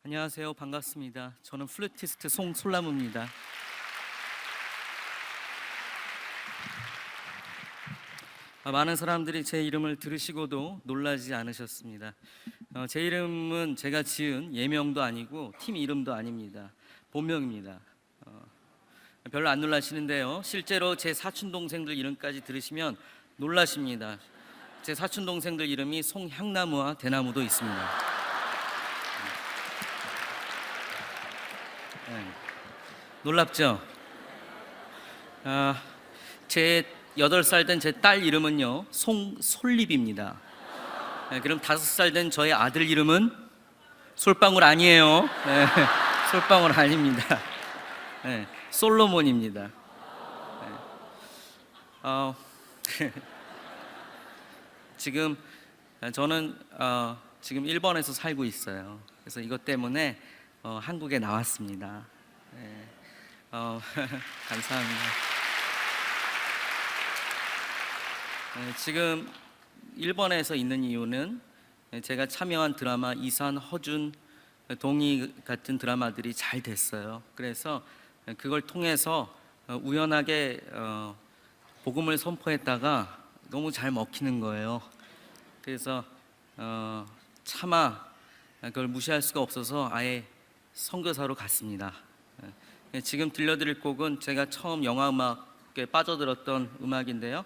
안녕하세요. 반갑습니다. 저는 플루티스트 송솔라무입니다. 많은 사람들이 제 이름을 들으시고도 놀라지 않으셨습니다. 제 이름은 제가 지은 예명도 아니고 팀 이름도 아닙니다. 본명입니다. 별로 안 놀라시는데요. 실제로 제 사촌 동생들 이름까지 들으시면 놀라십니다. 제 사촌 동생들 이름이 송향나무와 대나무도 있습니다. 놀랍죠? 제 8살 된 제 딸 이름은요 송솔립입니다. 그럼 5살 된 저의 아들 이름은 솔방울 아니에요. 네, 솔방울 아닙니다. 네, 솔로몬입니다. 네. 지금 저는 지금 일본에서 살고 있어요. 그래서 이것 때문에 한국에 나왔습니다. 네. 감사합니다. 지금 일본에서 있는 이유는 제가 참여한 드라마 이산, 허준, 동의 같은 드라마들이 잘 됐어요. 그래서 그걸 통해서 우연하게 복음을 선포했다가 너무 잘 먹히는 거예요. 그래서 차마 그걸 무시할 수가 없어서 아예 선교사로 갔습니다. 지금 들려드릴 곡은 제가 처음 영화 음악에 빠져들었던 음악인데요.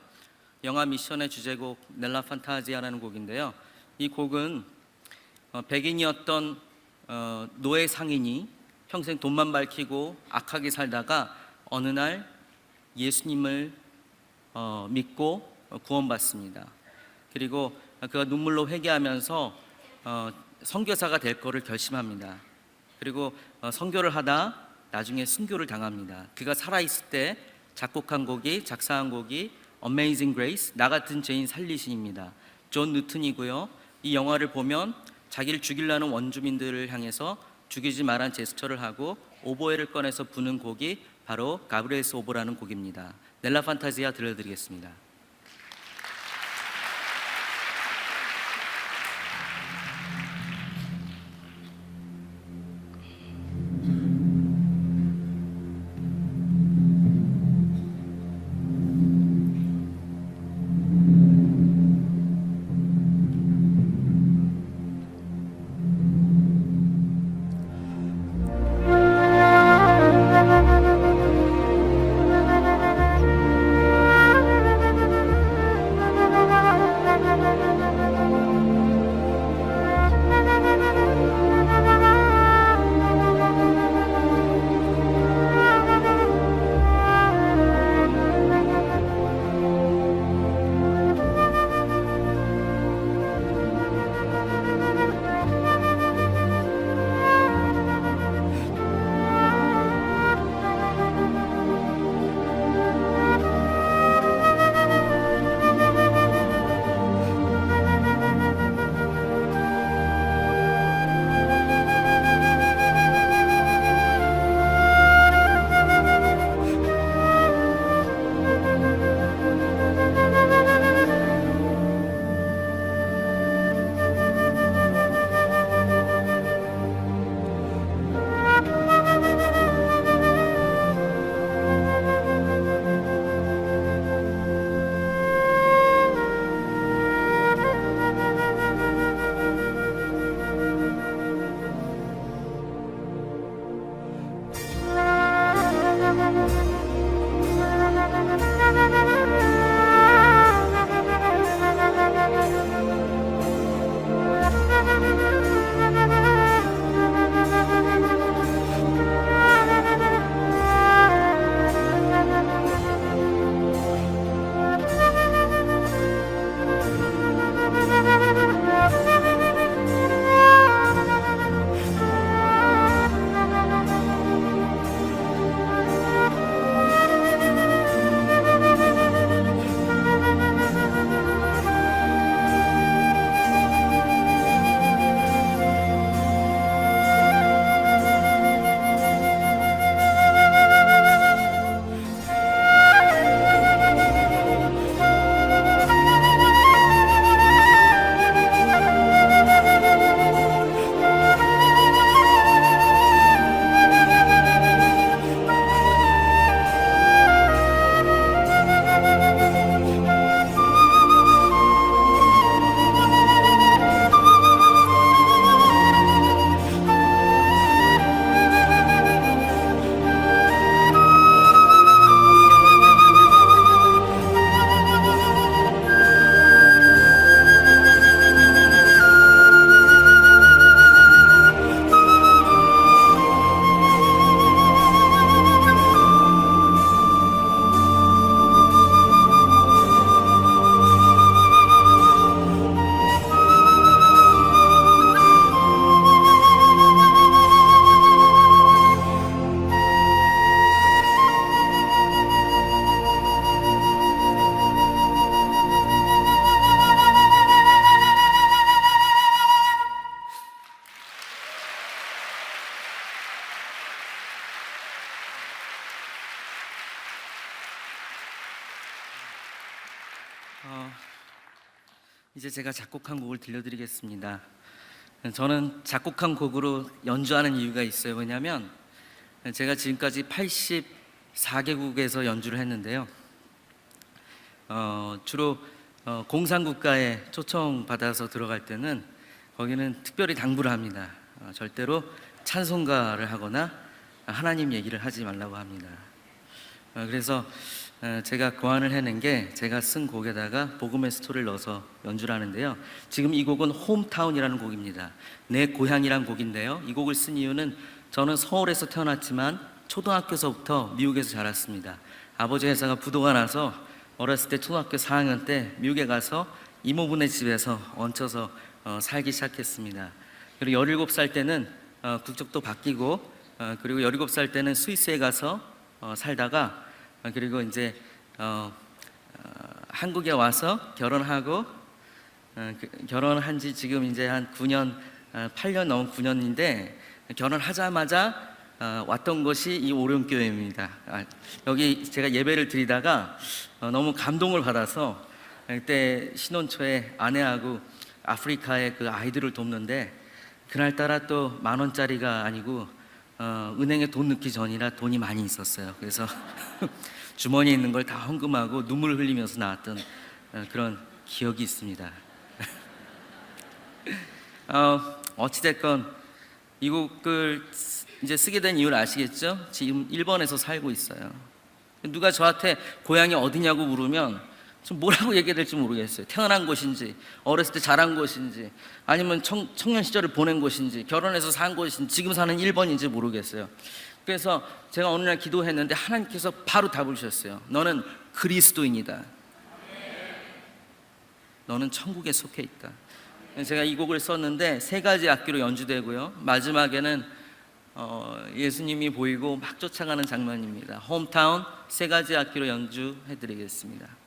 영화 미션의 주제곡 넬라 판타지아라는 곡인데요. 이 곡은 백인이었던 노예 상인이 평생 돈만 밝히고 악하게 살다가 어느 날 예수님을 믿고 구원받습니다. 그리고 그가 눈물로 회개하면서 선교사가 될 거를 결심합니다. 그리고 선교를 하다 나중에 순교를 당합니다. 그가 살아있을 때 작곡한 곡이, 작사한 곡이 Amazing Grace, 나 같은 죄인 살리신입니다. 존 뉴튼이고요. 이 영화를 보면 자기를 죽이려는 원주민들을 향해서 죽이지 말란 제스처를 하고 오보에를 꺼내서 부는 곡이 바로 가브리엘스 오보라는 곡입니다. 넬라 판타지아 들려드리겠습니다. 어, 이제 제가 작곡한 곡을 들려드리겠습니다. 저는 작곡한 곡으로 연주하는 이유가 있어요. 왜냐하면 제가 지금까지 84개국에서 연주를 했는데요. 주로 공산국가에 초청받아서 들어갈 때는 거기는 특별히 당부를 합니다. 절대로 찬송가를 하거나 하나님 얘기를 하지 말라고 합니다. 그래서 제가 고안을 해낸 게 제가 쓴 곡에다가 복음의 스토리를 넣어서 연주를 하는데요. 지금 이 곡은 홈타운이라는 곡입니다. 내 고향이란 곡인데요. 이 곡을 쓴 이유는 저는 서울에서 태어났지만 초등학교서부터 미국에서 자랐습니다. 아버지 회사가 부도가 나서 어렸을 때 초등학교 4학년 때 미국에 가서 이모부네 집에서 얹혀서 살기 시작했습니다. 그리고 17살 때는 국적도 바뀌고 그리고 17살 때는 스위스에 가서 살다가 그리고 이제 한국에 와서 결혼하고 결혼한 지 지금 이제 한 9년 8년 넘은 9년인데 결혼하자마자 왔던 것이 이 오륜교회입니다. 여기 제가 예배를 드리다가 너무 감동을 받아서 그때 신혼초에 아내하고 아프리카에 그 아이들을 돕는데 그날따라 또 10,000원짜리가 아니고 은행에 돈 넣기 전이라 돈이 많이 있었어요. 그래서 주머니에 있는 걸 다 헌금하고 눈물을 흘리면서 나왔던 그런 기억이 있습니다. 어찌됐건 이 곡을 이제 쓰게 된 이유를 아시겠죠? 지금 일본에서 살고 있어요. 누가 저한테 고향이 어디냐고 물으면 좀 뭐라고 얘기해야 될지 모르겠어요. 태어난 곳인지, 어렸을 때 자란 곳인지, 아니면 청년 시절을 보낸 곳인지, 결혼해서 산 곳인지, 지금 사는 1번인지 모르겠어요. 그래서 제가 어느 날 기도했는데 하나님께서 바로 답을 주셨어요. 너는 그리스도인이다. 너는 천국에 속해 있다. 제가 이 곡을 썼는데 3가지 악기로 연주되고요. 마지막에는 예수님이 보이고 막 쫓아가는 장면입니다. 홈타운 3가지 악기로 연주해드리겠습니다.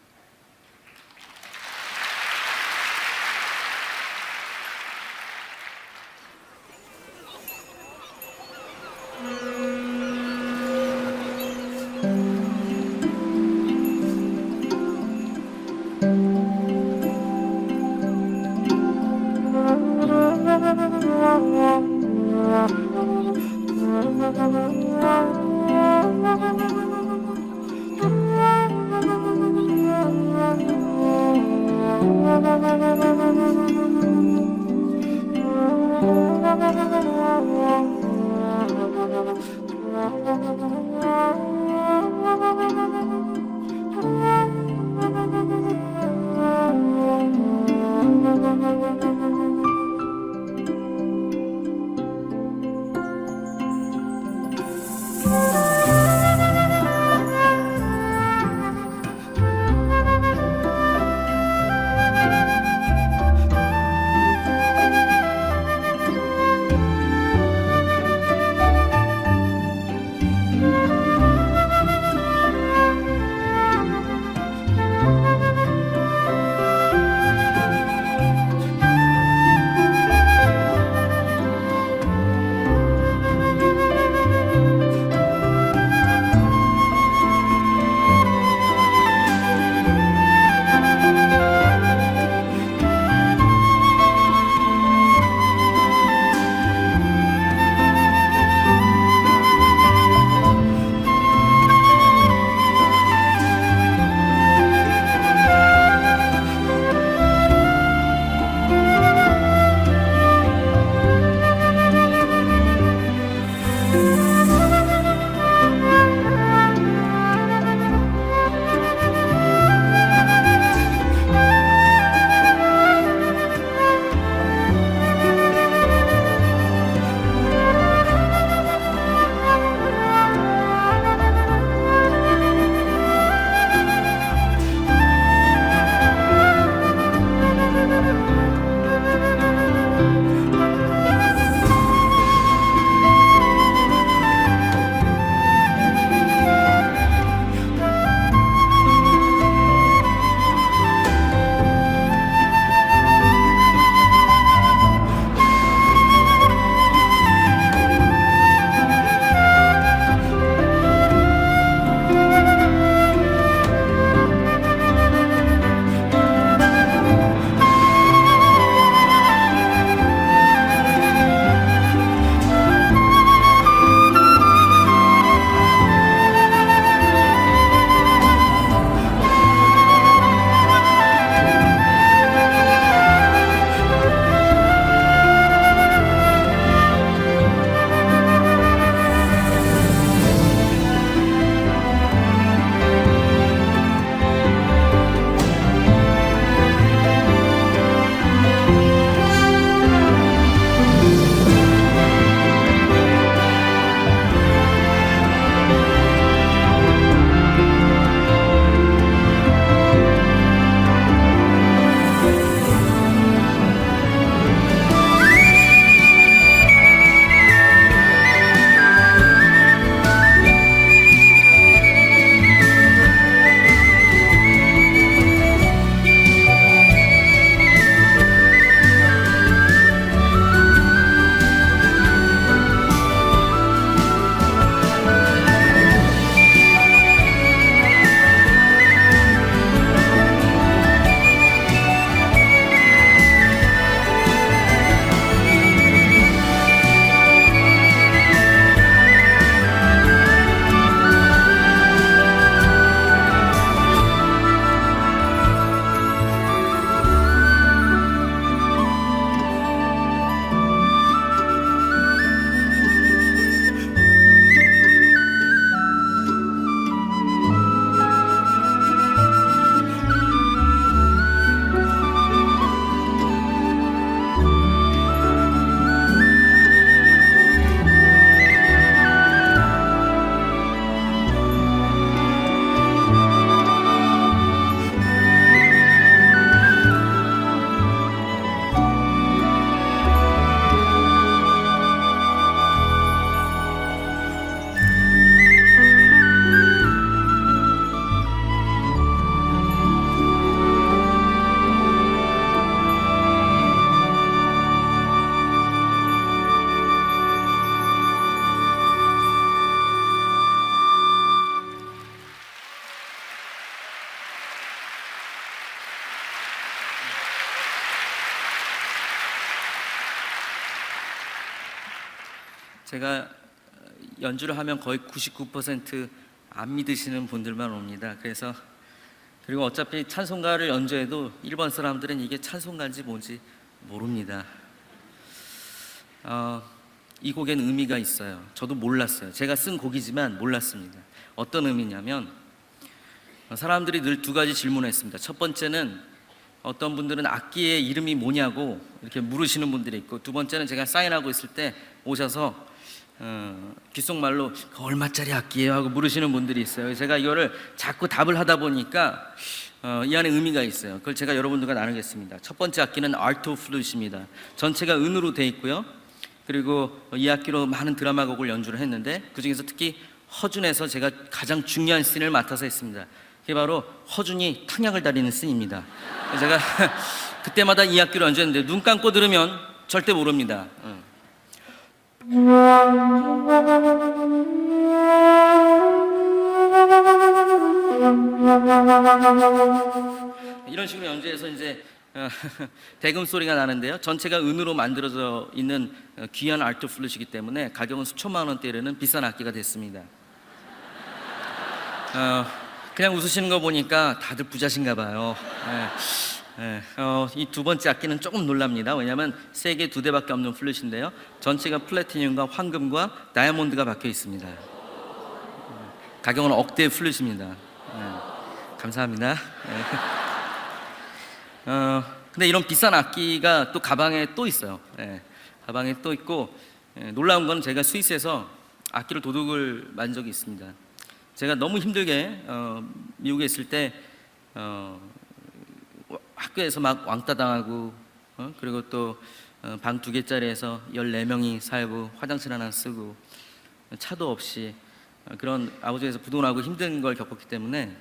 제가 연주를 하면 거의 99%안 믿으시는 분들만 옵니다. 그리고 어차피 찬송가를 연주해도 일본 사람들은 이게 찬송가인지 뭔지 모릅니다. 이 곡에는 의미가 있어요. 저도 몰랐어요. 제가 쓴 곡이지만 몰랐습니다. 어떤 의미냐면, 사람들이 늘 두 가지 질문을 했습니다. 첫 번째는 어떤 분들은 악기의 이름이 뭐냐고 이렇게 물으시는 분들이 있고, 두 번째는 제가 사인하고 있을 때 오셔서 귓속말로 얼마짜리 악기예요? 하고 물으시는 분들이 있어요. 제가 이거를 자꾸 답을 하다 보니까 이 안에 의미가 있어요. 그걸 제가 여러분들과 나누겠습니다. 첫 번째 악기는 알토 플룻입니다. 전체가 은으로 되어 있고요. 그리고 이 악기로 많은 드라마 곡을 연주를 했는데, 그 중에서 특히 허준에서 제가 가장 중요한 씬을 맡아서 했습니다. 그게 바로 허준이 탕약을 다리는 씬입니다. 제가 그때마다 이 악기로 연주했는데 눈 감고 들으면 절대 모릅니다. 이런 식으로 연주해서 이제 대금 소리가 나는데요. 전체가 은으로 만들어져 있는 귀한 알토 플룻이기 때문에 가격은 수천만 원대라는 비싼 악기가 됐습니다. 그냥 웃으시는 거 보니까 다들 부자신가 봐요. 이 두 번째 악기는 조금 놀랍니다. 왜냐하면 세계 2대밖에 없는 플룻인데요. 전체가 플래티늄과 황금과 다이아몬드가 박혀 있습니다. 가격은 억대의 플룻입니다. 감사합니다. 근데 이런 비싼 악기가 또 가방에 또 있어요. 가방에 또 있고, 놀라운 건 제가 스위스에서 악기를 도둑을 맞은 적이 있습니다. 제가 너무 힘들게 미국에 있을 때 학교에서 막 왕따 당하고, 그리고 또 방 2개짜리에서 14명이 살고 화장실 하나 쓰고 차도 없이 그런 아버지에서 부도나고 힘든 걸 겪었기 때문에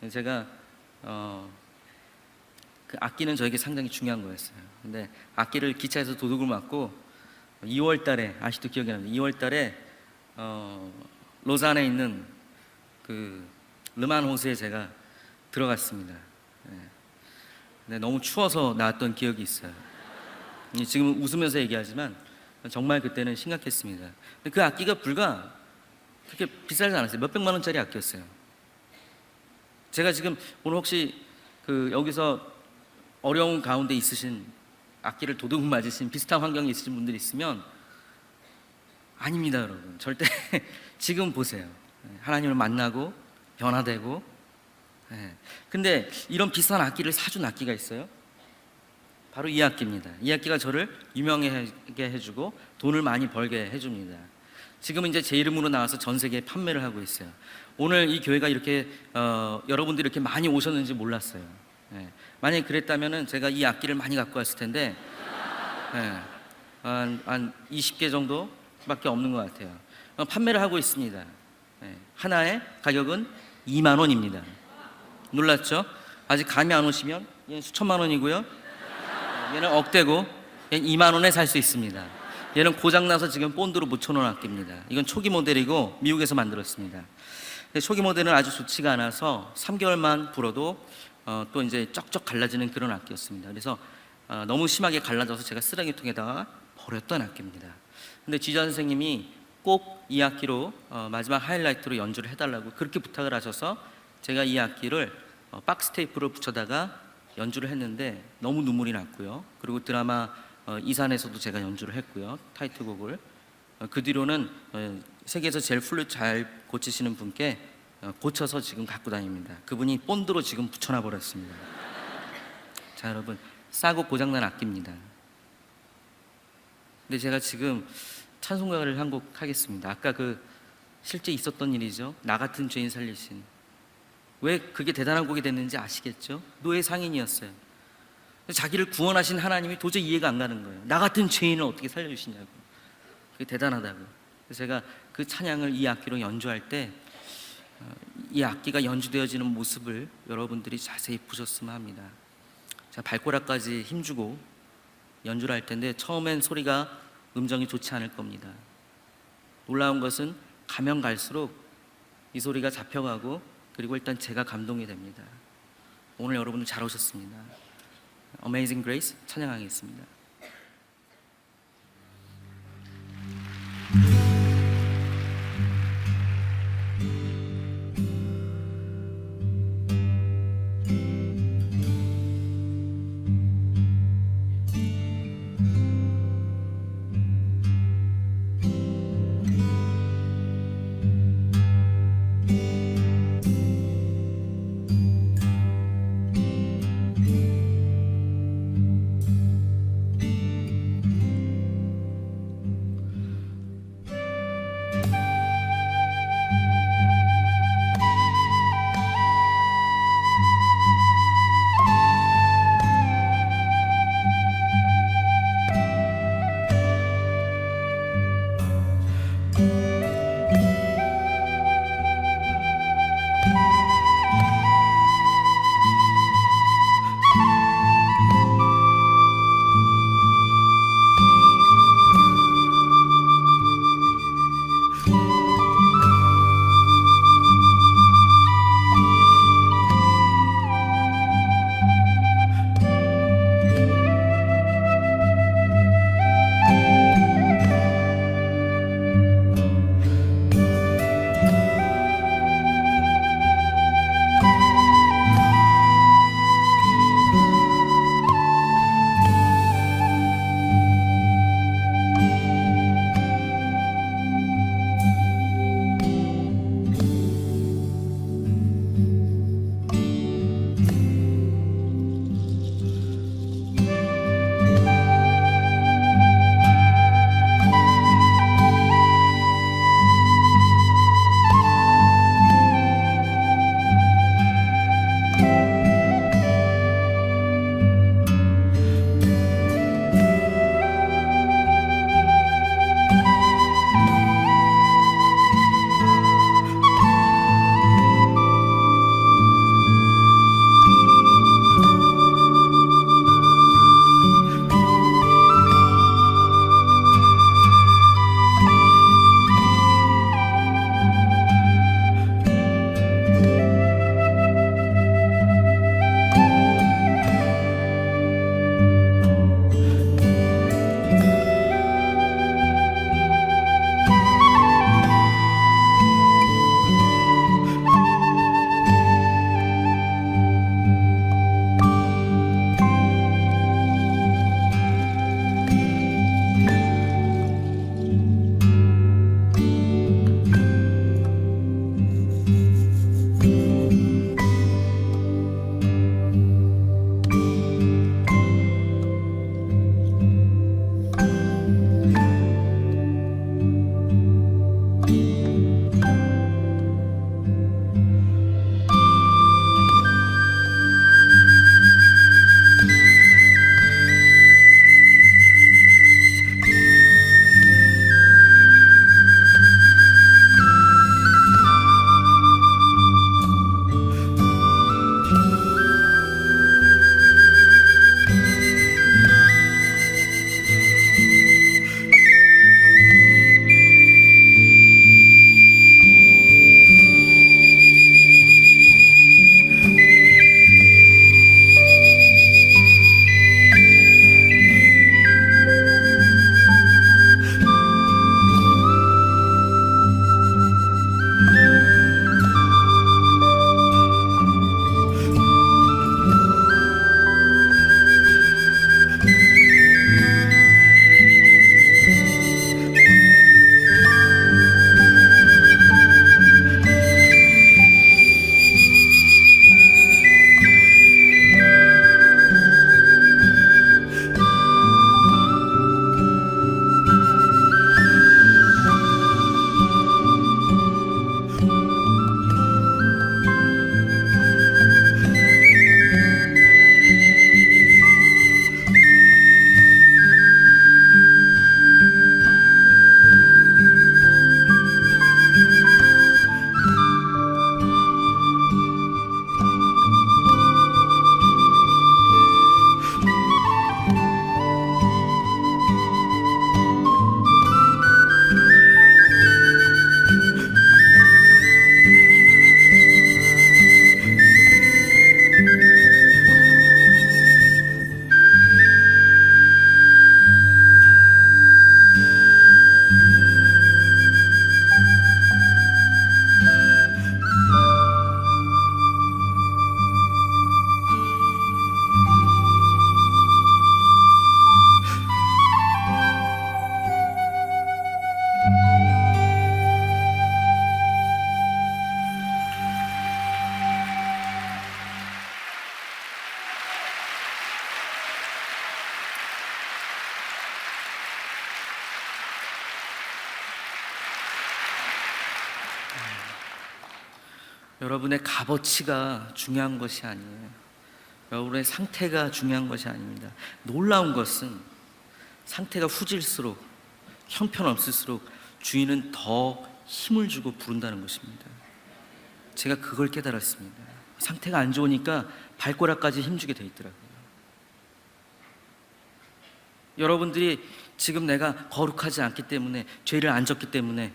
제가 그 악기는 저에게 상당히 중요한 거였어요. 근데 악기를 기차에서 도둑을 맞고 2월 달에, 아직도 기억이 납니다. 2월 달에 로잔에 있는 그 르만 호수에 제가 들어갔습니다. 근데 너무 추워서 나왔던 기억이 있어요. 지금 웃으면서 얘기하지만 정말 그때는 심각했습니다. 근데 그 악기가 불과 그렇게 비싸지 않았어요. 몇백만 원짜리 악기였어요. 제가 지금 오늘 혹시 여기서 어려운 가운데 있으신, 악기를 도둑 맞으신 비슷한 환경에 있으신 분들이 있으면 아닙니다, 여러분. 절대. 지금 보세요. 하나님을 만나고 변화되고. 근데 이런 비싼 악기를 사준 악기가 있어요. 바로 이 악기입니다. 이 악기가 저를 유명하게 해주고 돈을 많이 벌게 해줍니다. 지금은 이제 제 이름으로 나와서 전 세계에 판매를 하고 있어요. 오늘 이 교회가 이렇게 여러분들이 이렇게 많이 오셨는지 몰랐어요. 만약에 그랬다면은 제가 이 악기를 많이 갖고 왔을 텐데 한 20개 정도밖에 없는 것 같아요. 판매를 하고 있습니다. 하나의 가격은 2만 원입니다. 놀랐죠? 아직 감이 안 오시면 얘는 수천만 원이고요. 얘는 억대고 얘는 2만 원에 살 수 있습니다. 얘는 고장나서 지금 본드로 묻혀놓은 악기입니다. 이건 초기 모델이고 미국에서 만들었습니다. 근데 초기 모델은 아주 좋지가 않아서 3개월만 불어도 또 이제 쩍쩍 갈라지는 그런 악기였습니다. 그래서 너무 심하게 갈라져서 제가 쓰레기통에다가 버렸던 악기입니다. 근데 지휘자 선생님이 꼭 이 악기로 마지막 하이라이트로 연주를 해달라고 그렇게 부탁을 하셔서 제가 이 악기를 박스 테이프로 붙여다가 연주를 했는데 너무 눈물이 났고요. 그리고 드라마 이산에서도 제가 연주를 했고요. 타이틀곡을. 그 뒤로는 세계에서 제일 플룻 잘 고치시는 분께 고쳐서 지금 갖고 다닙니다. 그분이 본드로 지금 붙여놔 버렸습니다. 자, 여러분, 싸고 고장난 악기입니다. 근데 제가 지금 찬송가를 한 곡 하겠습니다. 아까 실제 있었던 일이죠. 나 같은 죄인 살리신. 왜 그게 대단한 곡이 됐는지 아시겠죠? 노예 상인이었어요. 자기를 구원하신 하나님이 도저히 이해가 안 가는 거예요. 나 같은 죄인을 어떻게 살려주시냐고. 그게 대단하다고. 그래서 제가 그 찬양을 이 악기로 연주할 때 이 악기가 연주되어지는 모습을 여러분들이 자세히 보셨으면 합니다. 자, 발꼬락까지 힘주고 연주를 할 텐데 처음엔 소리가 음정이 좋지 않을 겁니다. 놀라운 것은 가면 갈수록 이 소리가 잡혀가고, 그리고 일단 제가 감동이 됩니다. 오늘 여러분들 잘 오셨습니다. Amazing Grace 찬양하겠습니다. 여러분의 값어치가 중요한 것이 아니에요. 여러분의 상태가 중요한 것이 아닙니다. 놀라운 것은 상태가 후질수록 형편없을수록 주인은 더 힘을 주고 부른다는 것입니다. 제가 그걸 깨달았습니다. 상태가 안 좋으니까 발꼬락까지 힘주게 돼 있더라고요. 여러분들이 지금 내가 거룩하지 않기 때문에, 죄를 안 졌기 때문에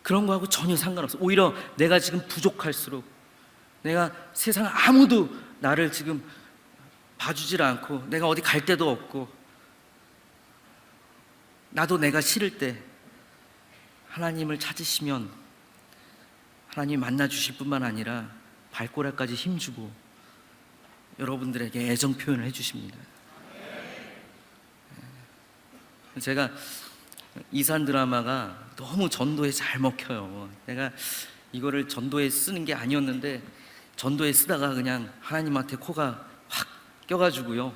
그런 거하고 전혀 상관없어. 오히려 내가 지금 부족할수록, 내가 세상 아무도 나를 지금 봐주질 않고, 내가 어디 갈 데도 없고, 나도 내가 싫을 때 하나님을 찾으시면 하나님 만나 주실 뿐만 아니라 발꼬락까지 힘주고 여러분들에게 애정 표현을 해주십니다. 제가 이산 드라마가 너무 전도에 잘 먹혀요. 내가 이거를 전도에 쓰는 게 아니었는데 전도에 쓰다가 그냥 하나님한테 코가 확 껴가지고요.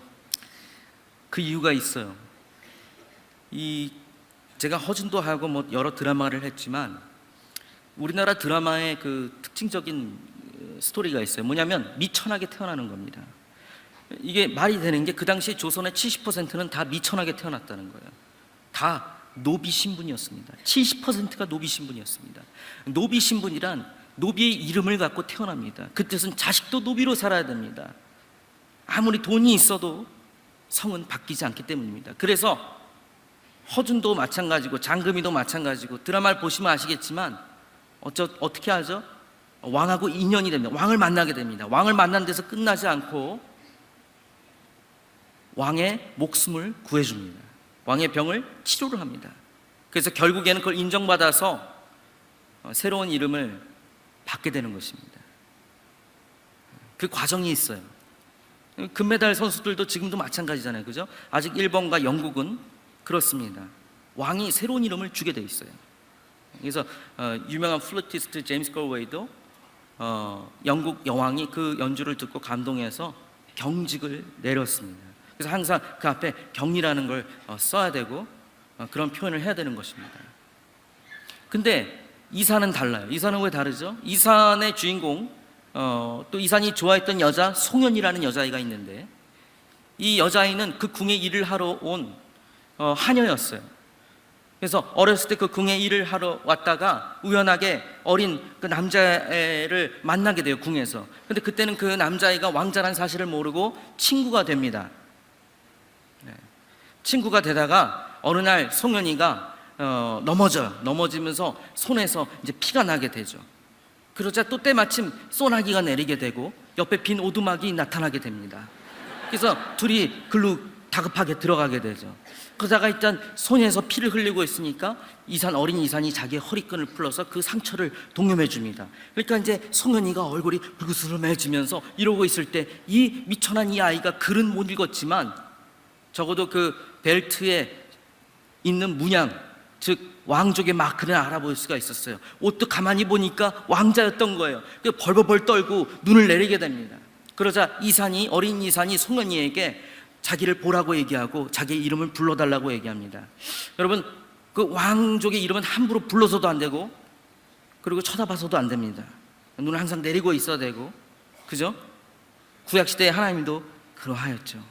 그 이유가 있어요. 제가 허준도 하고 뭐 여러 드라마를 했지만 우리나라 드라마의 그 특징적인 스토리가 있어요. 뭐냐면 미천하게 태어나는 겁니다. 이게 말이 되는 게 그 당시 조선의 70%는 다 미천하게 태어났다는 거예요. 다 노비 신분이었습니다. 70%가 노비 신분이었습니다. 노비 신분이란 노비의 이름을 갖고 태어납니다. 그 뜻은 자식도 노비로 살아야 됩니다. 아무리 돈이 있어도 성은 바뀌지 않기 때문입니다. 그래서 허준도 마찬가지고 장금이도 마찬가지고, 드라마를 보시면 아시겠지만 어떻게 하죠? 왕하고 인연이 됩니다. 왕을 만나게 됩니다. 왕을 만난 데서 끝나지 않고 왕의 목숨을 구해줍니다. 왕의 병을 치료를 합니다. 그래서 결국에는 그걸 인정받아서 새로운 이름을 받게 되는 것입니다. 그 과정이 있어요. 금메달 선수들도 지금도 마찬가지잖아요, 그죠? 아직 일본과 영국은 그렇습니다. 왕이 새로운 이름을 주게 돼 있어요. 그래서 유명한 플루티스트 제임스 걸웨이도 영국 여왕이 그 연주를 듣고 감동해서 경직을 내렸습니다. 그래서 항상 그 앞에 경이라는 걸 써야 되고 그런 표현을 해야 되는 것입니다. 근데 이산은 달라요. 이산은 왜 다르죠? 이산의 주인공, 또 이산이 좋아했던 여자 송연이라는 여자아이가 있는데, 이 여자아이는 그 궁에 일을 하러 온 하녀였어요. 그래서 어렸을 때 그 궁에 일을 하러 왔다가 우연하게 어린 그 남자애를 만나게 돼요, 궁에서. 근데 그때는 그 남자아이가 왕자란 사실을 모르고 친구가 됩니다. 친구가 되다가 어느 날 송연이가 넘어져요. 넘어지면서 손에서 이제 피가 나게 되죠. 그러자 또 때마침 소나기가 내리게 되고 옆에 빈 오두막이 나타나게 됩니다. 그래서 둘이 글로 다급하게 들어가게 되죠. 그러다가 일단 손에서 피를 흘리고 있으니까 어린 이산이 자기의 허리끈을 풀어서 그 상처를 동염해 줍니다. 그러니까 이제 송연이가 얼굴이 불그스름해지면서 이러고 있을 때 이 미천한 이 아이가 글은 못 읽었지만 적어도 그 벨트에 있는 문양, 즉 왕족의 마크를 알아볼 수가 있었어요. 옷도 가만히 보니까 왕자였던 거예요. 벌벌벌 떨고 눈을 내리게 됩니다. 그러자 어린 이산이 송연이에게 자기를 보라고 얘기하고 자기의 이름을 불러달라고 얘기합니다. 여러분, 그 왕족의 이름은 함부로 불러서도 안 되고 그리고 쳐다봐서도 안 됩니다. 눈을 항상 내리고 있어야 되고, 그죠? 구약시대의 하나님도 그러하였죠.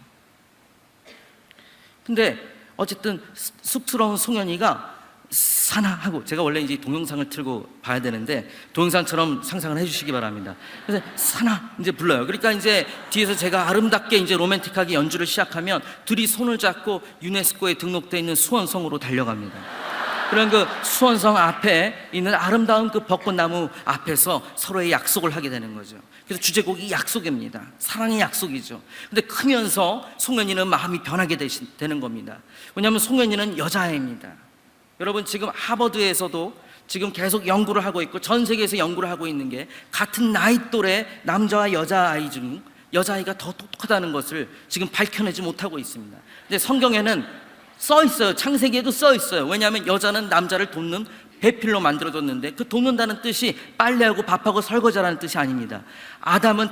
근데 어쨌든 쑥스러운 송연이가 사나 하고, 제가 원래 이제 동영상을 틀고 봐야 되는데 동영상처럼 상상을 해주시기 바랍니다. 그래서 사나 이제 불러요. 그러니까 이제 뒤에서 제가 아름답게 이제 로맨틱하게 연주를 시작하면 둘이 손을 잡고 유네스코에 등록되어 있는 수원성으로 달려갑니다. 그런 그 수원성 앞에 있는 아름다운 그 벚꽃나무 앞에서 서로의 약속을 하게 되는 거죠. 그래서 주제곡이 약속입니다. 사랑의 약속이죠. 근데 크면서 송연이는 마음이 변하게 되는 겁니다. 왜냐하면 송연이는 여자아이입니다. 여러분, 지금 하버드에서도 지금 계속 연구를 하고 있고 전 세계에서 연구를 하고 있는 게, 같은 나이 또래 남자와 여자아이 중 여자아이가 더 똑똑하다는 것을 지금 밝혀내지 못하고 있습니다. 근데 성경에는 써 있어요. 창세기에도 써 있어요. 왜냐하면 여자는 남자를 돕는 배필로 만들어졌는데, 그 돕는다는 뜻이 빨래하고 밥하고 설거지하라는 뜻이 아닙니다. 아담은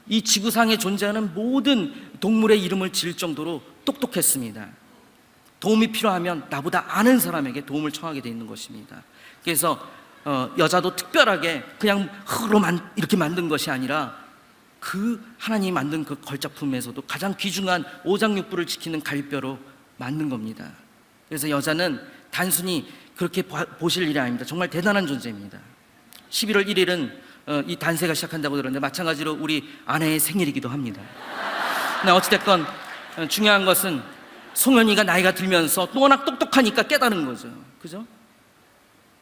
이 지구상에 존재하는 모든 동물의 이름을 지을 정도로 똑똑했습니다. 도움이 필요하면 나보다 아는 사람에게 도움을 청하게 돼 있는 것입니다. 그래서 여자도 특별하게 그냥 흙으로 이렇게 만든 것이 아니라 그 하나님이 만든 그 걸작품에서도 가장 귀중한 오장육부를 지키는 갈뼈로 만든 겁니다. 그래서 여자는 단순히 그렇게 보실 일이 아닙니다. 정말 대단한 존재입니다. 11월 1일은 이 단세가 시작한다고 들었는데 마찬가지로 우리 아내의 생일이기도 합니다. 근데 어찌됐건 중요한 것은 송현이가 나이가 들면서 또 워낙 똑똑하니까 깨달은 거죠. 그죠?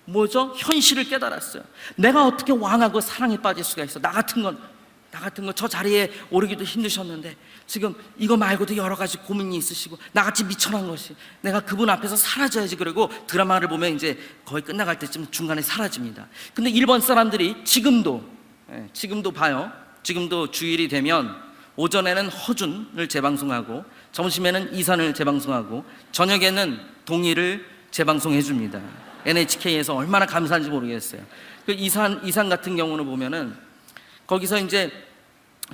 뭐죠? 현실을 깨달았어요. 내가 어떻게 왕하고 사랑에 빠질 수가 있어? 나 같은 건 저 자리에 오르기도 힘드셨는데 지금 이거 말고도 여러 가지 고민이 있으시고 나같이 미천한 것이 내가 그분 앞에서 사라져야지. 그리고 드라마를 보면 이제 거의 끝나갈 때쯤 중간에 사라집니다. 근데 일본 사람들이 지금도 봐요. 지금도 주일이 되면 오전에는 허준을 재방송하고 점심에는 이산을 재방송하고 저녁에는 동의를 재방송해 줍니다. NHK에서 얼마나 감사한지 모르겠어요. 그 이산 같은 경우는 보면은 거기서 이제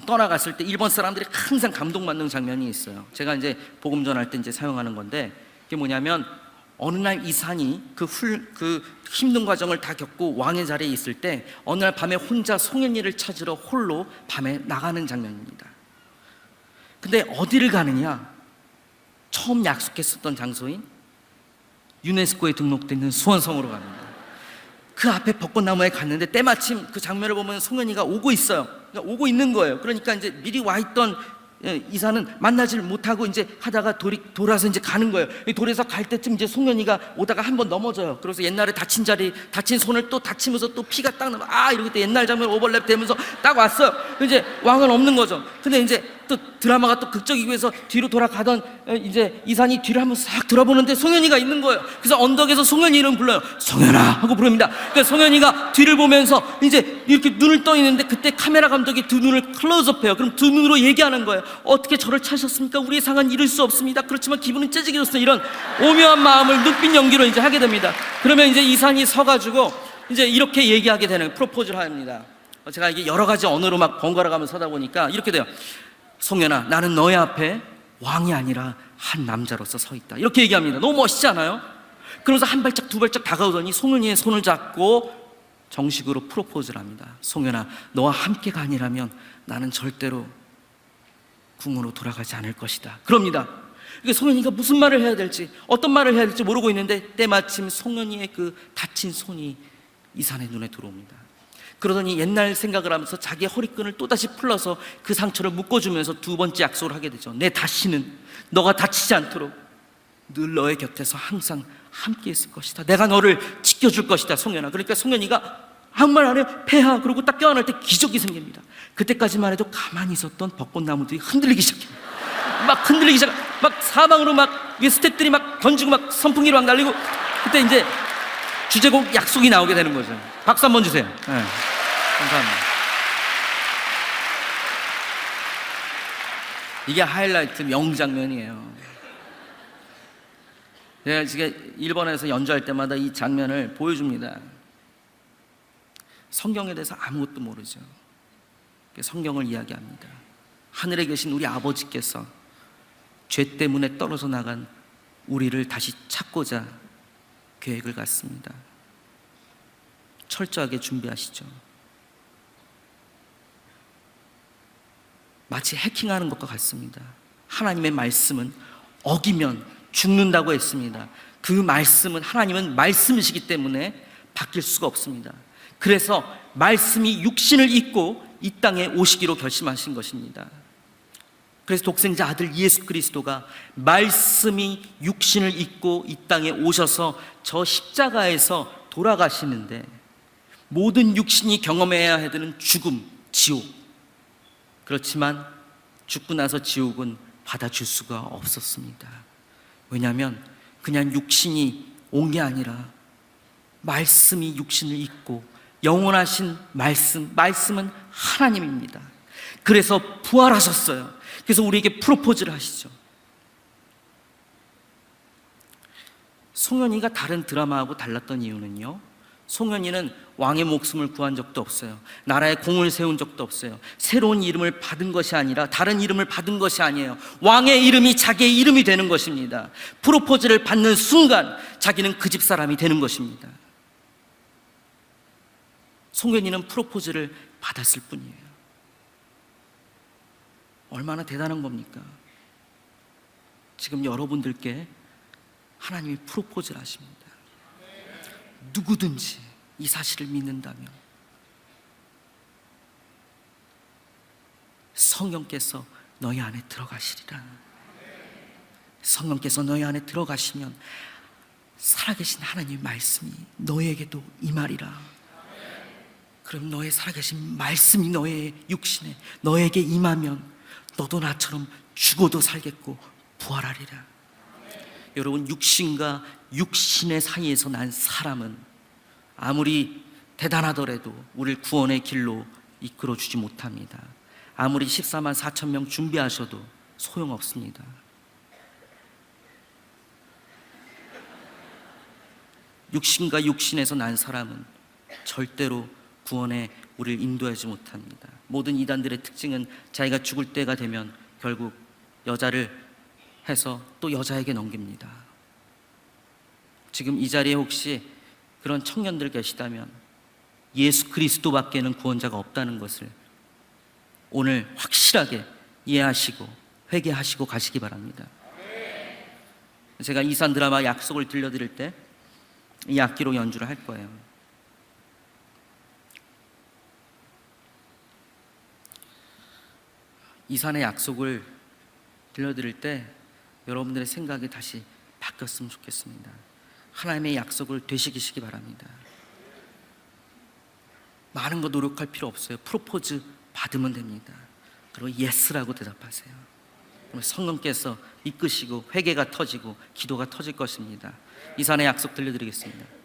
떠나갔을 때 일본 사람들이 항상 감동받는 장면이 있어요. 제가 이제 복음 전할 때 이제 사용하는 건데 그게 뭐냐면 어느 날 이산이 그 힘든 과정을 다 겪고 왕의 자리에 있을 때 어느 날 밤에 혼자 송현이를 찾으러 홀로 밤에 나가는 장면입니다. 근데 어디를 가느냐? 처음 약속했었던 장소인 유네스코에 등록되어 있는 수원성으로 갑니다. 그 앞에 벚꽃나무에 갔는데 때마침 그 장면을 보면 송현이가 오고 있어요. 그러니까 오고 있는 거예요. 그러니까 이제 미리 와 있던 이사는 만나지를 못하고 이제 하다가 돌아서 이제 가는 거예요. 돌아서 갈 때쯤 이제 송현이가 오다가 한번 넘어져요. 그래서 옛날에 다친 손을 또 다치면서 또 피가 딱 나면 이렇게 때 옛날 장면 오버랩 되면서 딱 왔어요. 이제 왕은 없는 거죠. 근데 이제 또 드라마가 또 극적이기 위해서 뒤로 돌아가던 이제 이산이 뒤를 한번 싹 돌아보는데 송현이가 있는 거예요. 그래서 언덕에서 송현이 이름 불러요. 송현아 하고 부릅니다. 그러니까 송현이가 뒤를 보면서 이제 이렇게 눈을 떠 있는데 그때 카메라 감독이 두 눈을 클로즈업해요. 그럼 두 눈으로 얘기하는 거예요. 어떻게 저를 찾으셨습니까? 우리의 상은 이룰 수 없습니다. 그렇지만 기분은 째지겠어요. 이런 오묘한 마음을 눈빛 연기로 이제 하게 됩니다. 그러면 이제 이산이 서가지고 이제 이렇게 얘기하게 되는 프로포즈를 합니다. 제가 이게 여러 가지 언어로 막 번갈아 가면서 하다 보니까 이렇게 돼요. 송현아, 나는 너의 앞에 왕이 아니라 한 남자로서 서 있다. 이렇게 얘기합니다. 너무 멋있지 않아요? 그러면서 한 발짝 두 발짝 다가오더니 송현이의 손을 잡고 정식으로 프로포즈를 합니다. 송현아, 너와 함께가 아니라면 나는 절대로 궁으로 돌아가지 않을 것이다. 그럽니다. 그러니까 송현이가 무슨 말을 해야 될지 어떤 말을 해야 될지 모르고 있는데 때마침 송현이의 그 다친 손이 이산의 눈에 들어옵니다. 그러더니 옛날 생각을 하면서 자기의 허리끈을 또다시 풀러서 그 상처를 묶어주면서 두 번째 약속을 하게 되죠. 내 다시는 너가 다치지 않도록 늘 너의 곁에서 항상 함께 있을 것이다. 내가 너를 지켜줄 것이다, 송현아. 그러니까 송현이가 아무 말 안 해요. 폐하. 그러고 딱 껴안을 때 기적이 생깁니다. 그때까지만 해도 가만히 있었던 벚꽃나무들이 흔들리기 시작해요. 막 흔들리기 시작. 막 사방으로 막 스태프들이 막 던지고 막 선풍기로 막 날리고 그때 이제 주제곡 약속이 나오게 되는 거죠. 박수 한번 주세요. 네. 감사합니다. 이게 하이라이트 명장면이에요. 제가 지금 일본에서 연주할 때마다 이 장면을 보여줍니다. 성경에 대해서 아무것도 모르죠. 성경을 이야기합니다. 하늘에 계신 우리 아버지께서 죄 때문에 떨어져 나간 우리를 다시 찾고자 계획을 갖습니다. 철저하게 준비하시죠. 마치 해킹하는 것과 같습니다. 하나님의 말씀은 어기면 죽는다고 했습니다. 그 말씀은 하나님은 말씀이시기 때문에 바뀔 수가 없습니다. 그래서 말씀이 육신을 입고 이 땅에 오시기로 결심하신 것입니다. 그래서 독생자 아들 예수 그리스도가 말씀이 육신을 입고 이 땅에 오셔서 저 십자가에서 돌아가시는데 모든 육신이 경험해야 되는 죽음, 지옥. 그렇지만 죽고 나서 지옥은 받아줄 수가 없었습니다. 왜냐하면 그냥 육신이 온 게 아니라 말씀이 육신을 입고 영원하신 말씀은 하나님입니다. 그래서 부활하셨어요. 그래서 우리에게 프로포즈를 하시죠. 송현이가 다른 드라마하고 달랐던 이유는요, 송현이는 왕의 목숨을 구한 적도 없어요. 나라에 공을 세운 적도 없어요. 새로운 이름을 받은 것이 아니라 다른 이름을 받은 것이 아니에요. 왕의 이름이 자기의 이름이 되는 것입니다. 프로포즈를 받는 순간 자기는 그 집 사람이 되는 것입니다. 송현이는 프로포즈를 받았을 뿐이에요. 얼마나 대단한 겁니까? 지금 여러분들께 하나님이 프로포즈를 하십니다. 누구든지 이 사실을 믿는다면 성령께서 너희 안에 들어가시리라. 성령께서 너희 안에 들어가시면 살아계신 하나님의 말씀이 너에게도 임하리라. 그럼 너의 살아계신 말씀이 너의 육신에 너에게 임하면 너도 나처럼 죽어도 살겠고 부활하리라. 여러분, 육신과 육신의 사이에서 난 사람은 아무리 대단하더라도 우리를 구원의 길로 이끌어주지 못합니다. 아무리 14만 4천 명 준비하셔도 소용없습니다. 육신과 육신에서 난 사람은 절대로 구원에 우리를 인도하지 못합니다. 모든 이단들의 특징은 자기가 죽을 때가 되면 결국 여자를 해서 또 여자에게 넘깁니다. 지금 이 자리에 혹시 그런 청년들 계시다면 예수 그리스도밖에는 구원자가 없다는 것을 오늘 확실하게 이해하시고 회개하시고 가시기 바랍니다. 제가 이산 드라마 약속을 들려드릴 때 이 악기로 연주를 할 거예요. 이산의 약속을 들려드릴 때 여러분들의 생각이 다시 바뀌었으면 좋겠습니다. 하나님의 약속을 되새기시기 바랍니다. 많은 거 노력할 필요 없어요. 프로포즈 받으면 됩니다. 그리고 예스라고 대답하세요. 그러면 성령께서 이끄시고 회개가 터지고 기도가 터질 것입니다. 이산의 약속 들려드리겠습니다.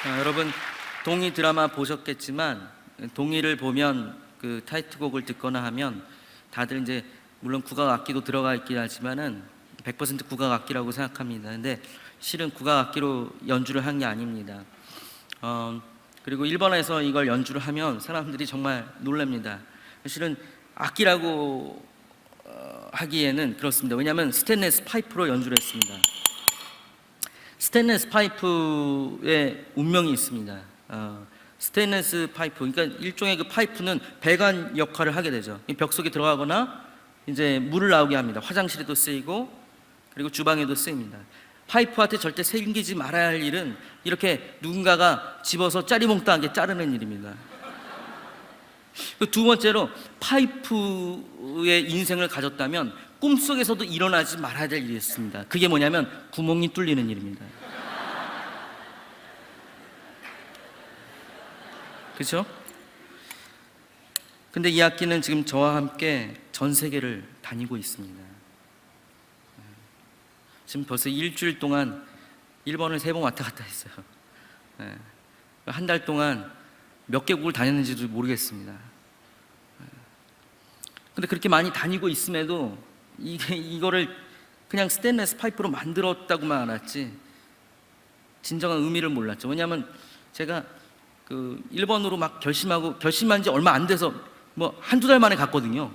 여러분 동이 드라마 보셨겠지만 동이를 보면 그 타이틀곡을 듣거나 하면 다들 이제 물론 국악 악기도 들어가 있긴 하지만은 100% 국악 악기라고 생각합니다. 근데 실은 국악 악기로 연주를 한 게 아닙니다. 그리고 일본에서 이걸 연주를 하면 사람들이 정말 놀랍니다. 실은 악기라고 하기에는 그렇습니다. 왜냐하면 스테인리스 파이프로 연주를 했습니다. 스테인리스 파이프에 운명이 있습니다. 스테인리스 파이프, 그러니까 일종의 그 파이프는 배관 역할을 하게 되죠. 벽 속에 들어가거나 이제 물을 나오게 합니다. 화장실에도 쓰이고 그리고 주방에도 쓰입니다. 파이프한테 절대 생기지 말아야 할 일은 이렇게 누군가가 집어서 짜리몽땅하게 자르는 일입니다. 두 번째로 파이프의 인생을 가졌다면 꿈속에서도 일어나지 말아야 될 일이 있습니다. 그게 뭐냐면 구멍이 뚫리는 일입니다. 그렇죠? 근데 이 악기는 지금 저와 함께 전 세계를 다니고 있습니다. 지금 벌써 일주일 동안 일본을 3번 왔다 갔다 했어요. 한 달 동안 몇 개국을 다녔는지도 모르겠습니다. 근데 그렇게 많이 다니고 있음에도 이거를 그냥 스테인리스 파이프로 만들었다고만 알았지 진정한 의미를 몰랐죠. 왜냐하면 제가 그 일본으로 막 결심한 지 얼마 안 돼서 뭐 한두 달 만에 갔거든요.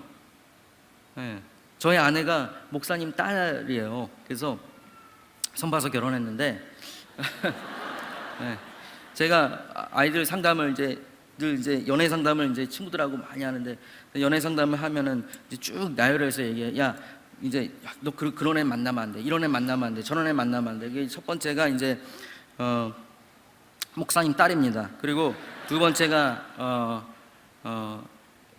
저희 아내가 목사님 딸이에요. 그래서 선 봐서 결혼했는데 제가 아이들 상담을 늘 연애 상담을 친구들하고 많이 하는데 연애 상담을 하면은 이제 쭉 나열해서 얘기해. 야 이제 너 그런 애 만나면 안 돼. 이런 애 만나면 안 돼. 저런 애 만나면 안 돼. 이게 첫 번째가 이제 목사님 딸입니다. 그리고 두 번째가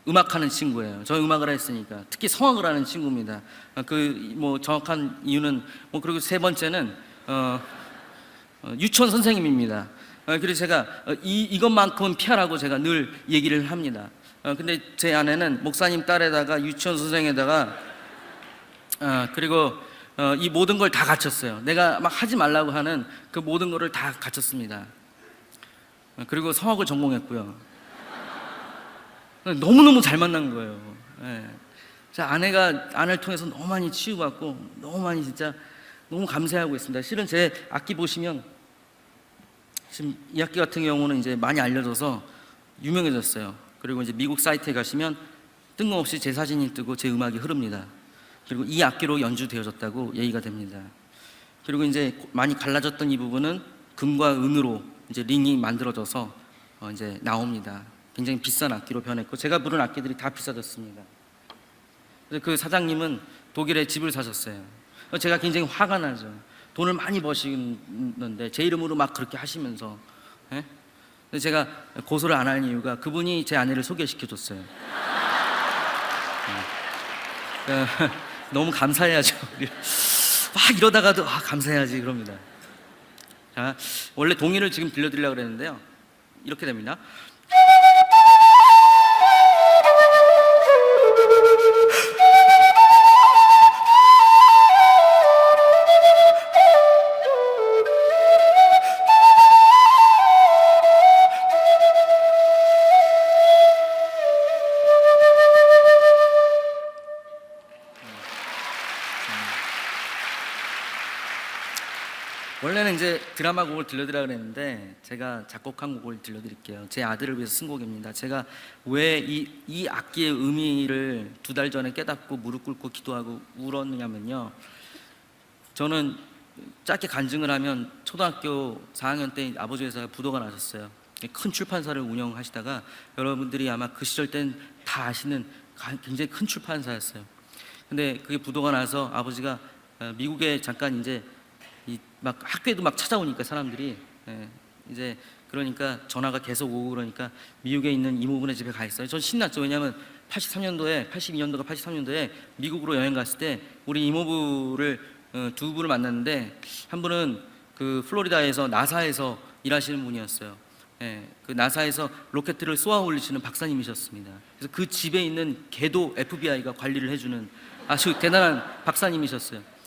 음악하는 친구예요. 저 음악을 했으니까 특히 성악을 하는 친구입니다. 그 뭐 정확한 이유는 뭐 그리고 세 번째는 유치원 선생님입니다. 그래서 제가 이것만큼은 피하라고 제가 늘 얘기를 합니다. 근데 제 아내는 목사님 딸에다가 유치원 선생에다가 그리고 이 모든 걸 다 갖췄어요. 내가 막 하지 말라고 하는 그 모든 거를 다 갖췄습니다. 그리고 성악을 전공했고요. 너무너무 잘 만난 거예요. 아내가 아내를 통해서 너무 많이 치유받고 너무 많이 진짜 너무 감사하고 있습니다. 실은 제 악기 보시면 지금 이 악기 같은 경우는 이제 많이 알려져서 유명해졌어요. 그리고 이제 미국 사이트에 가시면 뜬금없이 제 사진이 뜨고 제 음악이 흐릅니다. 그리고 이 악기로 연주되어졌다고 얘기가 됩니다. 그리고 이제 많이 갈라졌던 이 부분은 금과 은으로 이제 링이 만들어져서 이제 나옵니다. 굉장히 비싼 악기로 변했고 제가 부른 악기들이 다 비싸졌습니다. 그래서 그 사장님은 독일에 집을 사셨어요. 제가 굉장히 화가 나죠. 돈을 많이 버시는데 제 이름으로 막 그렇게 하시면서 근데 제가 고소를 안 하는 이유가 그분이 제 아내를 소개시켜줬어요. 너무 감사해야죠. 막 이러다가도 감사해야지 그럽니다. 자, 원래 동의를 지금 들려드리려고 그랬는데요. 이렇게 됩니다. 원래는 이제 드라마 곡을 들려드리려고 그랬는데 제가 작곡한 곡을 들려드릴게요. 제 아들을 위해서 쓴 곡입니다. 제가 왜 이 악기의 의미를 2달 전에 깨닫고 무릎 꿇고 기도하고 울었느냐면요. 저는 짧게 간증을 하면 초등학교 4학년 때 아버지 회사가 부도가 나셨어요. 큰 출판사를 운영하시다가 여러분들이 아마 그 시절 땐 다 아시는 굉장히 큰 출판사였어요. 근데 그게 부도가 나서 아버지가 미국에 잠깐 이제 막 학교에도 막 찾아오니까 사람들이 이제 그러니까 전화가 계속 오고 그러니까 미국에 있는 이모분의 집에 가 있어요. 전 신났죠. 왜냐하면 82년도가 83년도에 미국으로 여행 갔을 때 우리 이모부를 두 분을 만났는데 한 분은 그 플로리다에서 나사에서 일하시는 분이었어요. 그 나사에서 로켓을 쏘아 올리시는 박사님이셨습니다. 그래서 그 집에 있는 개도 FBI가 관리를 해주는 아주 대단한 박사님이셨어요.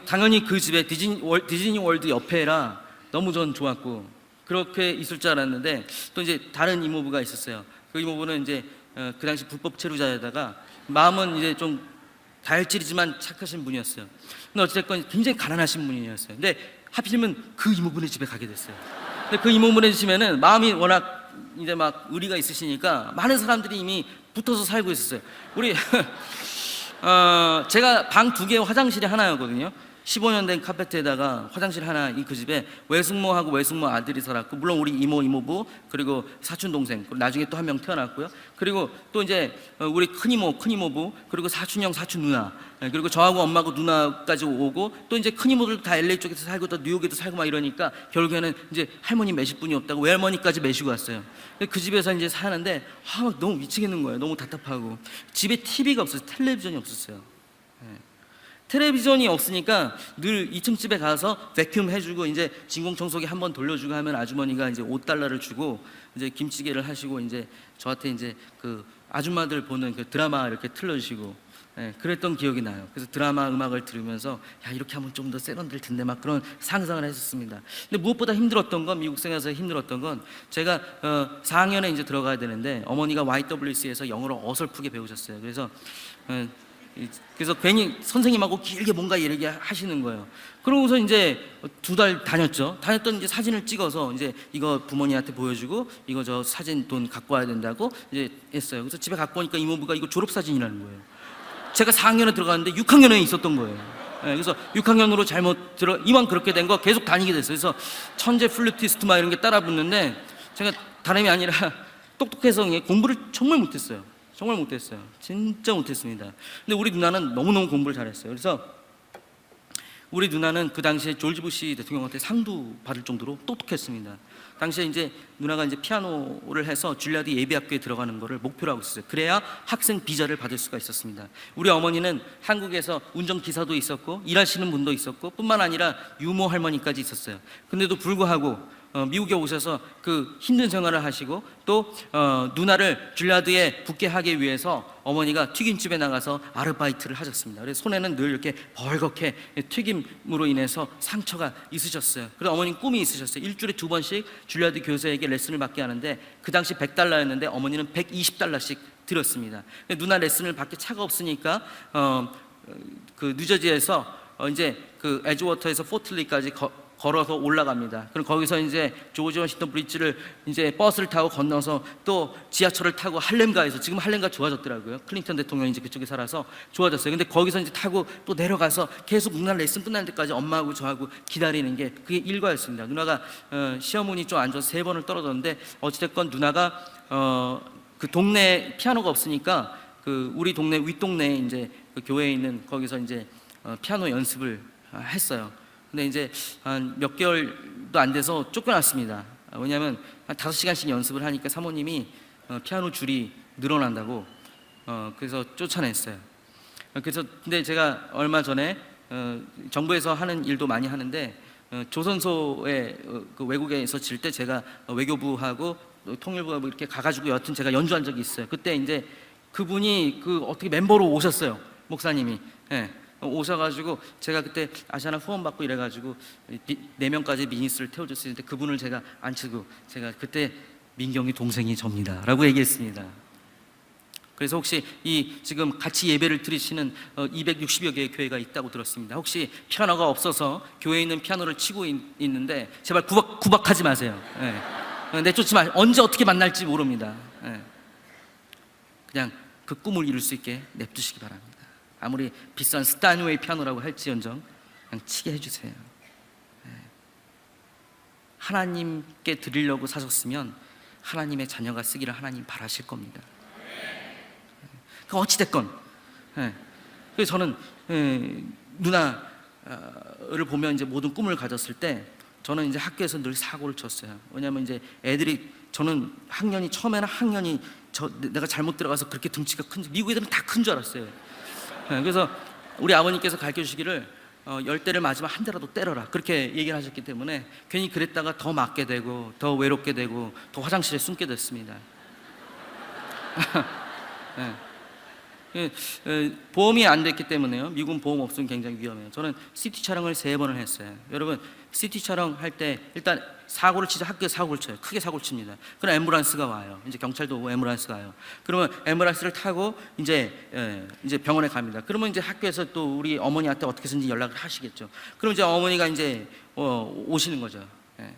당연히 그 집에 디즈니 월드 옆에라 너무 전 좋았고 그렇게 있을 줄 알았는데 또 이제 다른 이모부가 있었어요. 그 이모부는 이제 그 당시 불법 체류자에다가 마음은 이제 좀 다혈질이지만 착하신 분이었어요. 근데 어찌됐건 굉장히 가난하신 분이었어요. 근데 하필이면 그 이모분의 집에 가게 됐어요. 근데 그 이모분의 집에는 마음이 워낙 이제 막 의리가 있으시니까 많은 사람들이 이미 붙어서 살고 있었어요. 우리 제가 방 2개 화장실이 하나였거든요. 15년 된 카페트에다가 화장실 하나, 이 그 집에 외숙모하고 외숙모 아들이 살았고, 물론 우리 이모, 이모부, 그리고 사촌 동생, 그리고 나중에 또 한 명 태어났고요. 그리고 또 이제 우리 큰 이모, 큰 이모부, 그리고 사촌형, 사촌 누나, 그리고 저하고 엄마하고 누나까지 오고, 또 이제 큰 이모들 다 LA 쪽에서 살고 또 뉴욕에도 살고 막 이러니까 결국에는 이제 할머니 매실 분이 없다고 외할머니까지 매시고 왔어요. 그 집에서 이제 사는데 막 너무 미치겠는 거예요. 너무 답답하고 집에 TV가 없었어요. 텔레비전이 없었어요. 텔레비전이 없으니까 늘 2층 집에 가서 베큐um 해주고 이제 진공청소기 한번 돌려주고 하면 아주머니가 이제 $5를 주고 이제 김치게를 하시고 이제 저한테 이제 그 아줌마들 보는 그 드라마 이렇게 틀어주시고, 그랬던 기억이 나요. 그래서 드라마 음악을 들으면서 야, 이렇게 하면 좀 더 세련될 텐데 막 그런 상상을 했었습니다. 근데 무엇보다 힘들었던 건, 미국 생활에서 힘들었던 건, 제가 4학년에 이제 들어가야 되는데 어머니가 YWC에서 영어를 어설프게 배우셨어요. 그래서 괜히 선생님하고 길게 뭔가 얘기 하시는 거예요. 그러고서 이제 2달 다녔던 이제 사진을 찍어서 이제 이거 부모님한테 보여주고 이거 저 사진 돈 갖고 와야 된다고 이제 했어요. 그래서 집에 갖고 오니까 이모부가 이거 졸업사진이라는 거예요. 제가 4학년에 들어갔는데 6학년에 있었던 거예요. 그래서 6학년으로 잘못 이왕 그렇게 된 거 계속 다니게 됐어요. 그래서 천재 플루티스트 막 이런 게 따라 붙는데 제가 다름이 아니라 똑똑해서 공부를 정말 못했어요. 정말 못했어요. 진짜 못했습니다. 근데 우리 누나는 너무너무 공부를 잘했어요. 그래서 우리 누나는 그 당시에 조지 부시 대통령한테 상도 받을 정도로 똑똑했습니다. 당시에 이제 누나가 이제 피아노를 해서 줄리아드 예비학교에 들어가는 거를 목표로 하고 있었어요. 그래야 학생 비자를 받을 수가 있었습니다. 우리 어머니는 한국에서 운전기사도 있었고 일하시는 분도 있었고 뿐만 아니라 유모 할머니까지 있었어요. 근데도 불구하고 미국에 오셔서 그 힘든 생활을 하시고 또 누나를 줄리아드에 붙게 하기 위해서 어머니가 튀김집에 나가서 아르바이트를 하셨습니다. 그래서 손에는 늘 이렇게 벌겋게 튀김으로 인해서 상처가 있으셨어요. 그래서 어머니는 꿈이 있으셨어요. 일주일에 2번씩 줄리아드 교수에게 레슨을 받게 하는데 그 당시 $100였는데 어머니는 $120씩 들었습니다. 누나 레슨을 받기 차가 없으니까 그 뉴저지에서 이제 그 에즈워터에서 포틀리까지 걸어서 올라갑니다. 그럼 거기서 이제 조지 워싱턴 브리지를 이제 버스를 타고 건너서 또 지하철을 타고 할렘가에서, 지금 할렘가 좋아졌더라고요. 클린턴 대통령이 이제 그쪽에 살아서 좋아졌어요. 근데 거기서 이제 타고 또 내려가서 계속 누나 레슨 끝날 때까지 엄마하고 저하고 기다리는 게 그게 일과였습니다. 누나가 시어머니 좀 안 좋아서 3번을 떨어졌는데 어찌됐건 누나가 그 동네 피아노가 없으니까 그 우리 동네 윗동네에 이제 그 교회에 있는 거기서 이제 피아노 연습을 했어요. 근데 이제 한 몇 개월도 안 돼서 쫓겨났습니다. 왜냐하면 한 5시간씩 연습을 하니까 사모님이 피아노 줄이 늘어난다고 그래서 쫓아냈어요. 그래서 근데 제가 얼마 전에 정부에서 하는 일도 많이 하는데 조선소에 그 외국에서 질 때 제가 외교부하고 통일부하고 이렇게 가가지고 여튼 제가 연주한 적이 있어요. 그때 이제 그분이 그 어떻게 멤버로 오셨어요. 목사님이. 오셔가지고 제가 그때 아시아나 후원 받고 이래가지고 4명까지 미니스를 태워줬을 때 그분을 제가 앉히고 제가 그때 민경이 동생이 접니다 라고 얘기했습니다. 그래서 혹시 이 지금 같이 예배를 드리시는 260여 개의 교회가 있다고 들었습니다. 혹시 피아노가 없어서 교회에 있는 피아노를 치고 있는데 제발 구박하지 마세요. 내쫓지 마. 언제 어떻게 만날지 모릅니다. 그냥 그 꿈을 이룰 수 있게 냅두시기 바랍니다. 아무리 비싼 스타인웨이 피아노라고 할지언정 그냥 치게 해주세요. 하나님께 드리려고 사셨으면 하나님의 자녀가 쓰기를 하나님 바라실 겁니다. 그 어찌됐건 그래서 저는 누나를 보면 이제 모든 꿈을 가졌을 때 저는 이제 학교에서 늘 사고를 쳤어요. 왜냐하면 이제 애들이, 저는 처음에는 학년이 내가 잘못 들어가서 그렇게 등치가 미국 애들은 다 큰 줄 알았어요. 그래서 우리 아버님께서 가르쳐 주시기를 10대를 맞으면 한 대라도 때려라 그렇게 얘기를 하셨기 때문에 괜히 그랬다가 더 맞게 되고 더 외롭게 되고 더 화장실에 숨게 됐습니다. 보험이 안 됐기 때문에요. 미국은 보험 없으면 굉장히 위험해요. 저는 CT 촬영을 3번을 했어요. 여러분, CT 촬영 할 때 일단 사고를 치자. 학교에서 사고를 쳐요. 크게 사고를 칩니다. 그럼 앰뷸런스가 와요. 이제 경찰도 오고 앰뷸런스가 와요. 그러면 앰뷸런스를 타고 이제 병원에 갑니다. 그러면 이제 학교에서 또 우리 어머니한테 어떻게 해서든지 연락을 하시겠죠. 그럼 이제 어머니가 이제 오시는 거죠. 예.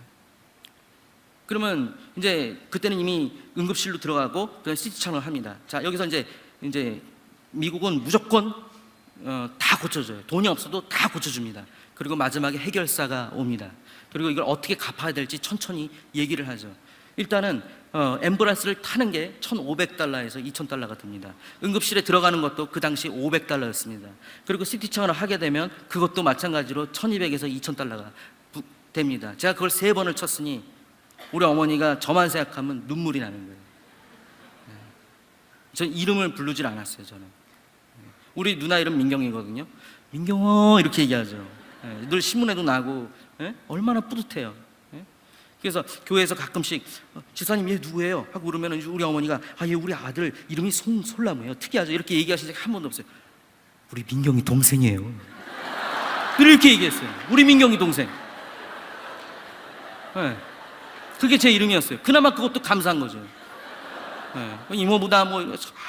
그러면 이제 그때는 이미 응급실로 들어가고 그냥 CT 촬영을 합니다. 자, 여기서 이제 미국은 무조건 다 고쳐줘요. 돈이 없어도 다 고쳐줍니다. 그리고 마지막에 해결사가 옵니다. 그리고 이걸 어떻게 갚아야 될지 천천히 얘기를 하죠. 일단은 앰뷸런스를 타는 게 $1,500에서 $2,000가 듭니다. 응급실에 들어가는 것도 그 당시 $500였습니다. 그리고 CT 촬영을 하게 되면 그것도 마찬가지로 $1,200에서 $2,000가 됩니다. 제가 그걸 3번을 쳤으니 우리 어머니가 저만 생각하면 눈물이 나는 거예요. 전 이름을 부르질 않았어요. 저는 우리 누나 이름 민경이거든요. 민경아 이렇게 얘기하죠. 늘 신문에도 나고 얼마나 뿌듯해요. 그래서 교회에서 가끔씩 지사님 얘 누구예요? 하고 그러면 우리 어머니가 얘 우리 아들 이름이 송솔나무예요. 특이하죠. 이렇게 얘기하신 적이 한 번도 없어요. 우리 민경이 동생이에요. 늘 이렇게 얘기했어요. 우리 민경이 동생. 그게 제 이름이었어요. 그나마 그것도 감사한 거죠. 이모보다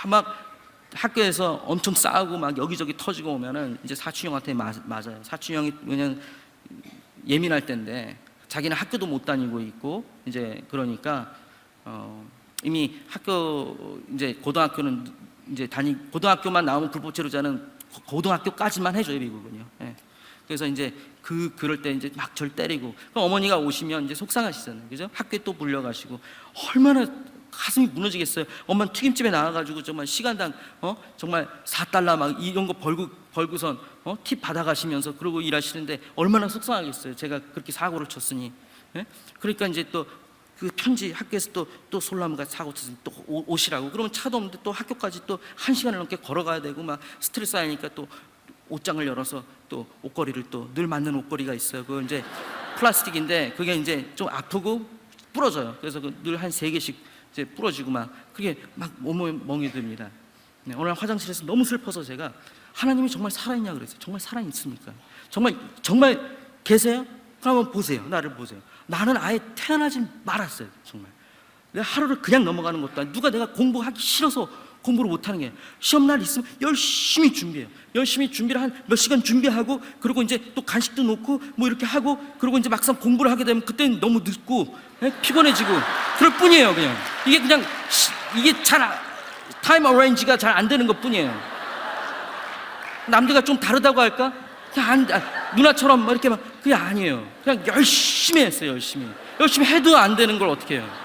막 학교에서 엄청 싸우고 막 여기저기 터지고 오면은 이제 사촌 형한테 맞아요. 사촌 형이 그냥 예민할 때인데 자기는 학교도 못 다니고 있고 이제 그러니까 이미 학교 이제 고등학교는 이제 고등학교만 나오면 불법 체류자는 고등학교까지만 해줘요, 미국은요. 그래서 이제 그럴 때 이제 막 절 때리고 어머니가 오시면 이제 속상하시잖아요, 그죠? 학교에 또 불려가시고 얼마나 가슴이 무너지겠어요. 엄마는 튀김집에 나와가지고 정말 시간당 정말 $4 막 이런 거 벌고선 팁 받아가시면서 그러고 일하시는데 얼마나 속상하겠어요. 제가 그렇게 사고를 쳤으니. 그러니까 이제 또 그 편지 학교에서 또 솔나무가 사고 쳤으니 또 오시라고. 그러면 차도 없는데 또 학교까지 또 1시간을 넘게 걸어가야 되고 막 스트레스 쌓이니까 또 옷장을 열어서 또 옷걸이를 또 늘 맞는 옷걸이가 있어요. 그거 이제 플라스틱인데 그게 이제 좀 아프고 부러져요. 그래서 늘 한 3개씩 이제 부러지고 막 그게 막 멍이 듭니다. 오늘 화장실에서 너무 슬퍼서 제가 하나님이 정말 살아있냐 그랬어요. 정말 살아있습니까? 정말 계세요? 그럼 보세요. 나를 보세요. 나는 아예 태어나지 말았어요. 정말 내가 하루를 그냥 넘어가는 것도 아니고 누가 내가 공부하기 싫어서 공부를 못하는 게 시험날 있으면 열심히 준비해요. 열심히 준비를 한 몇 시간 준비하고 그리고 이제 또 간식도 놓고 뭐 이렇게 하고 그리고 이제 막상 공부를 하게 되면 그때는 너무 늦고 피곤해지고 그럴 뿐이에요. 그냥 이게 타임 어레인지가 잘 안 되는 것 뿐이에요. 남들과 좀 다르다고 할까? 그냥 누나처럼 막 이렇게 막 그게 아니에요. 그냥 열심히 했어요. 열심히 해도 안 되는 걸 어떻게 해요?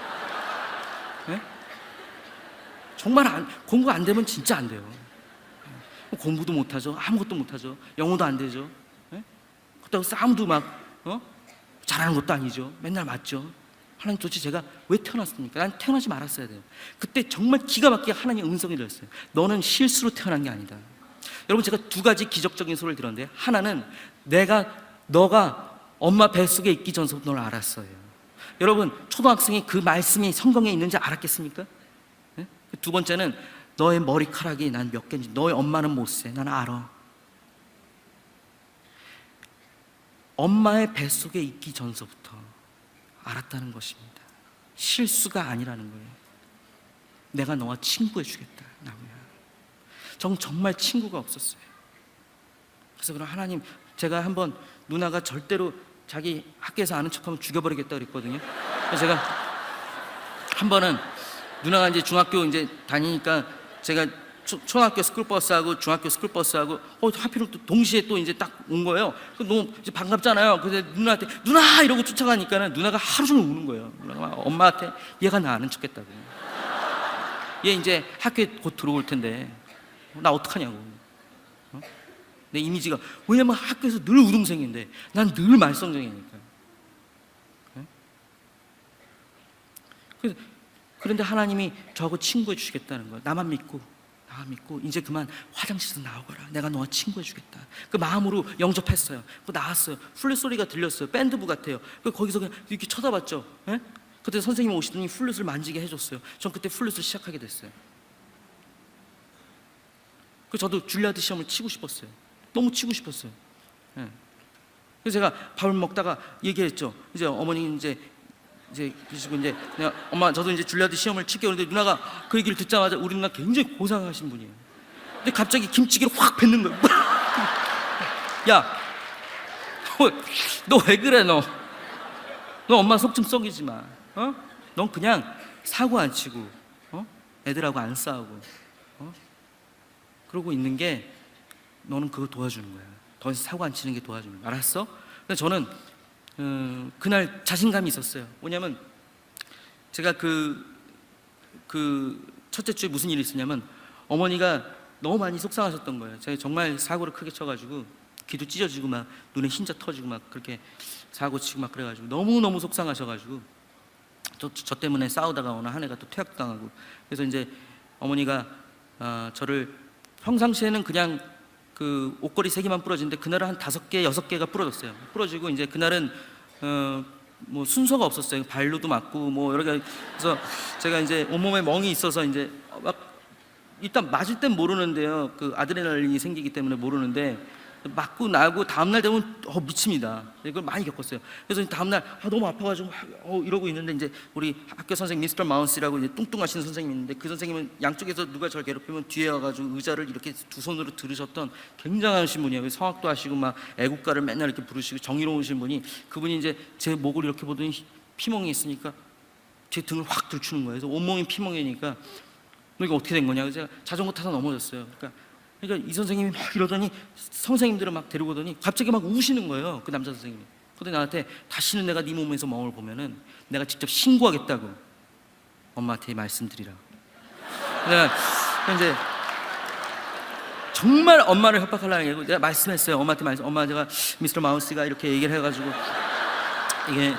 정말 공부 안 되면 진짜 안 돼요. 공부도 못하죠. 아무것도 못하죠. 영어도 안 되죠. 그렇다고 싸움도 막 잘하는 것도 아니죠. 맨날 맞죠. 하나님 도대체 제가 왜 태어났습니까? 난 태어나지 말았어야 돼요. 그때 정말 기가 막히게 하나님 음성이 들렸어요. 너는 실수로 태어난 게 아니다. 여러분 제가 2가지 기적적인 소리를 들었는데 하나는 너가 엄마 뱃속에 있기 전부터 널 알았어요. 여러분 초등학생이 그 말씀이 성경에 있는지 알았겠습니까? 2번째는 너의 머리카락이 난 몇 개인지 너의 엄마는 못 세. 난 알아. 엄마의 뱃속에 있기 전서부터 알았다는 것입니다. 실수가 아니라는 거예요. 내가 너와 친구해 주겠다, 나무야. 정말 친구가 없었어요. 그래서 그럼 하나님, 제가 한번 누나가 절대로 자기 학교에서 아는 척하면 죽여버리겠다 그랬거든요. 그래서 제가 한 번은 누나가 이제 중학교 이제 다니니까 제가 초등학교 스쿨버스하고 중학교 스쿨버스하고 하필 또 동시에 또 이제 딱 온 거예요. 너무 이제 반갑잖아요. 그래서 누나한테 누나 이러고 쫓아가니까는 누나가 하루 종일 우는 거예요. 누나가 엄마한테 얘가 나 아는 척했다고. 얘 이제 학교에 곧 들어올 텐데 나 어떡하냐고. 내 이미지가 왜냐면 학교에서 늘 우등생인데 난 늘 말썽쟁이니까. 그런데 하나님이 저하고 친구해 주시겠다는 거예요. 나만 믿고 이제 그만 화장실에서 나오거라. 내가 너와 친구해 주겠다. 그 마음으로 영접했어요. 나왔어요. 플룻 소리가 들렸어요. 밴드부 같아요. 거기서 그냥 이렇게 쳐다봤죠. 그때 선생님 오시더니 플룻을 만지게 해줬어요. 전 그때 플룻을 시작하게 됐어요. 그 저도 줄리아드 시험을 치고 싶었어요. 너무 치고 싶었어요. 예. 그래서 제가 밥을 먹다가 얘기했죠. 이제 어머니 이제 그러시고 이제 내가 엄마 저도 이제 줄리아드 시험을 칠게요. 그런데 누나가 그 얘기를 듣자마자 우리 누나 굉장히 고상하신 분이에요. 근데 갑자기 김치기를 확 뱉는 거예요. 야, 너 왜 그래 너 엄마 속 좀 썩이지 마. 넌 그냥 사고 안 치고 애들하고 안 싸우고 그러고 있는 게 너는 그거 도와주는 거야. 더 이상 사고 안 치는 게 도와주는 거야. 알았어? 근데 저는 그날 자신감이 있었어요. 뭐냐면 제가 그 첫째 주에 무슨 일이 있었냐면 어머니가 너무 많이 속상하셨던 거예요. 제가 정말 사고를 크게 쳐가지고 귀도 찢어지고 막 눈에 흰자 터지고 막 그렇게 사고 치고 막 그래가지고 너무 속상하셔가지고 저 때문에 싸우다가 어느 한 해가 또 퇴학당하고 그래서 이제 어머니가 저를 평상시에는 그냥 그 옷걸이 3개만 부러지는데 그날은 한 5개, 6개가 부러졌어요. 부러지고 이제 그날은 뭐 순서가 없었어요. 발로도 맞고 뭐 여러 개. 그래서 제가 이제 온몸에 멍이 있어서 이제 막 일단 맞을 땐 모르는데요. 그 아드레날린이 생기기 때문에 모르는데 맞고 나고 다음날 되면 미칩니다. 이걸 많이 겪었어요. 그래서 다음날 너무 아파가지고 이러고 있는데 이제 우리 학교 선생님 미스터 마운스라고 이제 뚱뚱하신 선생님이 있는데 그 선생님은 양쪽에서 누가 저를 괴롭히면 뒤에 와가지고 의자를 이렇게 두 손으로 들으셨던 굉장하신 분이에요. 성악도 하시고 막 애국가를 맨날 이렇게 부르시고 정의로우신 분이 그분이 이제 제 목을 이렇게 보더니 피멍이 있으니까 제 등을 확 들추는 거예요. 그래서 온몸이 피멍이니까 너 이거 어떻게 된 거냐? 그래서 제가 자전거 타다 넘어졌어요. 그러니까 이 선생님이 막 이러더니 선생님들을 막 데리고 오더니 갑자기 막 우시는 거예요. 그 남자 선생님이. 근데 나한테 다시는 내가 네 몸에서 멍을 보면은 내가 직접 신고하겠다고 엄마한테 말씀드리라고. 내가 이제 정말 엄마를 협박하려는 게 아니고 내가 말씀했어요. 엄마한테 엄마 제가 미스터 마우스가 이렇게 얘기를 해가지고 이게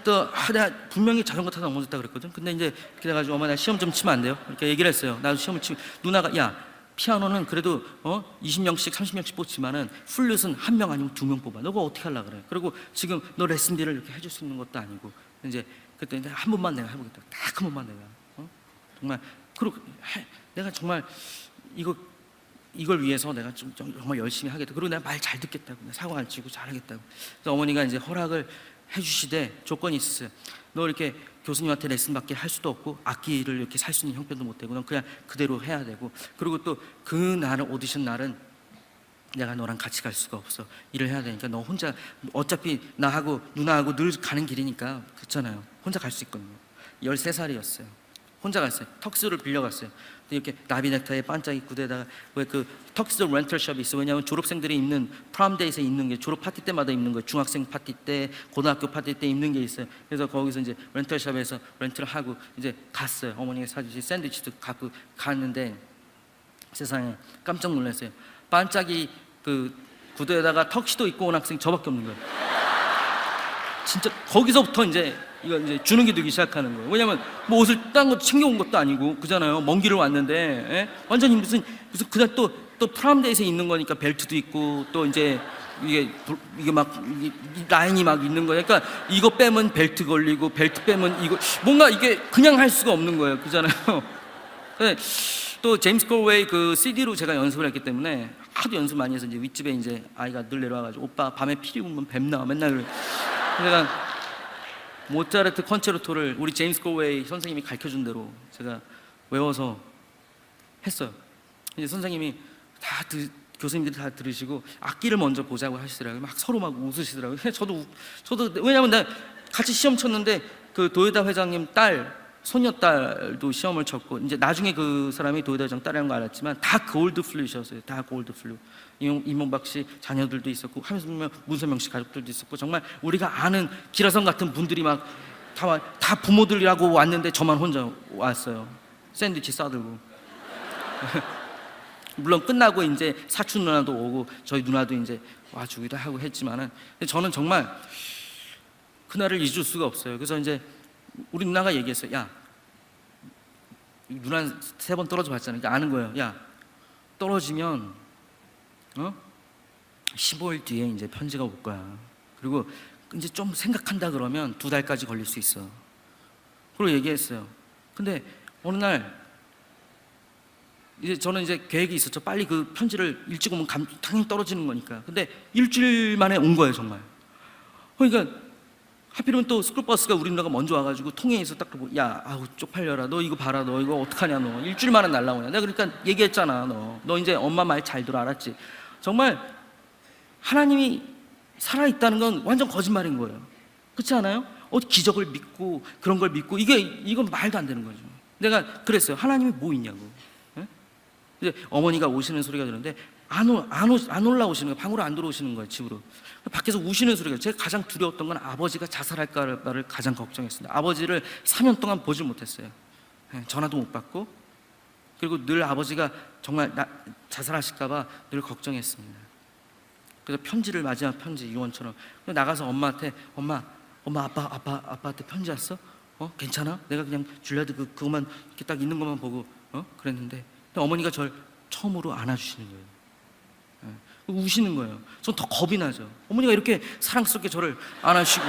또 내가 분명히 자전거 타다 넘어졌다 그랬거든. 근데 이제 그래가지고 엄마 나 시험 좀 치면 안 돼요? 이렇게 얘기를 했어요. 나도 시험을 치면 누나가 야 피아노는 그래도 20명씩 30명씩 뽑지만은 플룻은 1명 아니면 2명 뽑아. 너가 어떻게 하려고 그래? 그리고 지금 너 레슨비를 이렇게 해줄 수 있는 것도 아니고 이제 그때 한 번만 내가 해보겠다. 딱 한 번만 내가 정말 그리고 내가 정말 이걸 위해서 내가 좀 정말 열심히 하겠다. 그리고 내가 말 잘 듣겠다고. 내가 사고 안 치고 잘하겠다고. 그래서 어머니가 이제 허락을 해주시되 조건이 있었어요. 너 이렇게 교수님한테 레슨 받게 할 수도 없고 악기를 이렇게 살 수 있는 형편도 못 되고 넌 그냥 그대로 해야 되고 그리고 또 그 날은 오디션 날은 내가 너랑 같이 갈 수가 없어. 일을 해야 되니까 너 혼자 어차피 나하고 누나하고 늘 가는 길이니까 그렇잖아요. 혼자 갈 수 있거든요. 13살이었어요. 혼자 갔어요. 턱스를 빌려갔어요. 이렇게 나비 넥타이에 반짝이 구두에다가 왜 그 턱스도 렌털샵이 있어. 왜냐하면 졸업생들이 입는 프롬데이에 입는 게 졸업 파티 때마다 입는 거예요. 중학생 파티 때, 고등학교 파티 때 입는 게 있어요. 그래서 거기서 이제 렌털샵에서 렌트를 하고 이제 갔어요. 어머니가 사주신 샌드위치도 갖고 갔는데 세상에 깜짝 놀랐어요. 반짝이 그 구두에다가 턱시도 입고 온 학생 저밖에 없는 거예요. 진짜 거기서부터 이제 이거 이제 주눅이 들기 시작하는 거예요. 왜냐면 뭐 옷을 딴 거 챙겨온 것도 아니고 그잖아요. 먼 길을 왔는데 완전히 무슨 그냥 또 프람데이에 있는 거니까 벨트도 있고 또 이제 이게 막 라인이 막 있는 거예요. 그러니까 이거 빼면 벨트 걸리고 벨트 빼면 이거 뭔가 이게 그냥 할 수가 없는 거예요. 그잖아요. 또 제임스 콜웨이 그 CD로 제가 연습을 했기 때문에 하도 연습 많이 해서 이제 윗집에 이제 아이가 늘 내려와가지고 오빠 밤에 피리 부으면 뱀 나와 맨날 그래. 제가 모차르트 컨체르토를 우리 제임스 콜웨이 선생님이 가르쳐준 대로 제가 외워서 했어요. 이제 선생님이 교수님들이 다 들으시고 악기를 먼저 보자고 하시더라고요. 막 서로 막 웃으시더라고요. 저도 왜냐면 나 같이 시험 쳤는데 그 도요다 회장님 딸 손녀딸도 시험을 쳤고 이제 나중에 그 사람이 도요다 회장 딸이라는 거 알았지만 다 골드 플룻이었어요. 다 골드 플룻. 이명박 씨 자녀들도 있었고 하면서 보면 문선명 씨 가족들도 있었고 정말 우리가 아는 기라성 같은 분들이 막 다 부모들이라고 왔는데 저만 혼자 왔어요. 샌드위치 싸들고. 물론 끝나고 이제 사촌 누나도 오고 저희 누나도 이제 와주기도 하고 했지만은 저는 정말 그날을 잊을 수가 없어요. 그래서 이제 우리 누나가 얘기했어요. 야, 누나 3번 떨어져 봤잖아요. 그러니까 아는 거예요. 야, 떨어지면 15일 뒤에 이제 편지가 올 거야. 그리고 이제 좀 생각한다 그러면 2달까지 걸릴 수 있어. 그리고 얘기했어요. 근데 어느 날 이제 저는 이제 계획이 있었죠. 빨리 그 편지를 일찍 오면 당연히 떨어지는 거니까. 근데 일주일 만에 온 거예요, 정말. 그러니까 하필이면 또 스쿨버스가 우리 누나가 먼저 와가지고 통행에서 딱 보고, 야, 아우 쪽팔려라. 너 이거 봐라. 너 이거 어떡하냐, 너. 일주일 만에 날라오냐. 내가 그러니까 얘기했잖아, 너 이제 엄마 말 잘 들어, 알았지? 정말 하나님이 살아있다는 건 완전 거짓말인 거예요. 그렇지 않아요? 기적을 믿고 그런 걸 믿고 이건 말도 안 되는 거죠. 내가 그랬어요. 하나님이 뭐 있냐고. 예? 이제 어머니가 오시는 소리가 들었는데 안 올라오시는 거예요. 방으로 안 들어오시는 거예요, 집으로. 밖에서 우시는 소리가. 제가 가장 두려웠던 건 아버지가 자살할까를 가장 걱정했습니다. 아버지를 4년 동안 보질 못했어요. 예, 전화도 못 받고. 그리고 늘 아버지가 정말 자살하실까봐 늘 걱정했습니다. 그래서 편지를, 마지막 편지, 유언처럼 나가서 엄마한테, 엄마 아빠한테 편지 왔어? 괜찮아? 내가 그냥 줄리아드 그것만 이렇게 딱 있는 것만 보고 그랬는데, 근데 어머니가 저를 처음으로 안아주시는 거예요. 예, 우시는 거예요. 전 더 겁이 나죠. 어머니가 이렇게 사랑스럽게 저를 안아주시고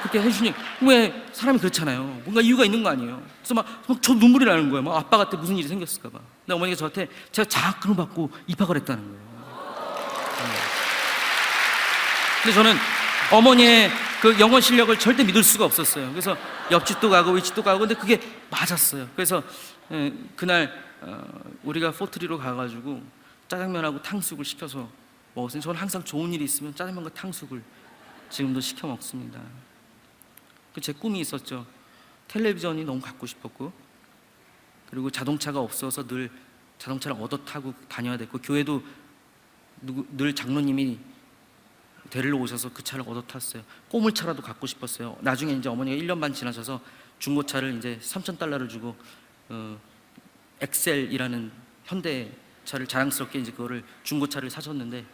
그렇게 해주니, 왜 사람이 그렇잖아요. 뭔가 이유가 있는 거 아니에요. 그래서 막 저 눈물이 나는 거예요. 막 아빠한테 무슨 일이 생겼을까 봐. 근데 어머니가 저한테 제가 장학금을 받고 입학을 했다는 거예요. 근데 저는 어머니의 그 영어 실력을 절대 믿을 수가 없었어요. 그래서 옆집도 가고 윗집도 가고, 근데 그게 맞았어요. 그래서 그날 우리가 포트리로 가가지고 짜장면하고 탕수육을 시켜서 먹었어요. 저는 항상 좋은 일이 있으면 짜장면과 탕수육을 지금도 시켜 먹습니다. 제 꿈이 있었죠. 텔레비전이 너무 갖고 싶었고, 그리고 자동차가 없어서 늘 자동차를 얻어 타고 다녀야 됐고, 교회도 늘 장로님이 데리러 오셔서 그 차를 얻어 탔어요. 꼬물차라도 갖고 싶었어요. 나중에 이제 어머니가 1년 반 지나셔서 중고차를 이제 $3,000를 주고 엑셀이라는 현대차를 자랑스럽게 이제 그거를 중고차를 사셨는데,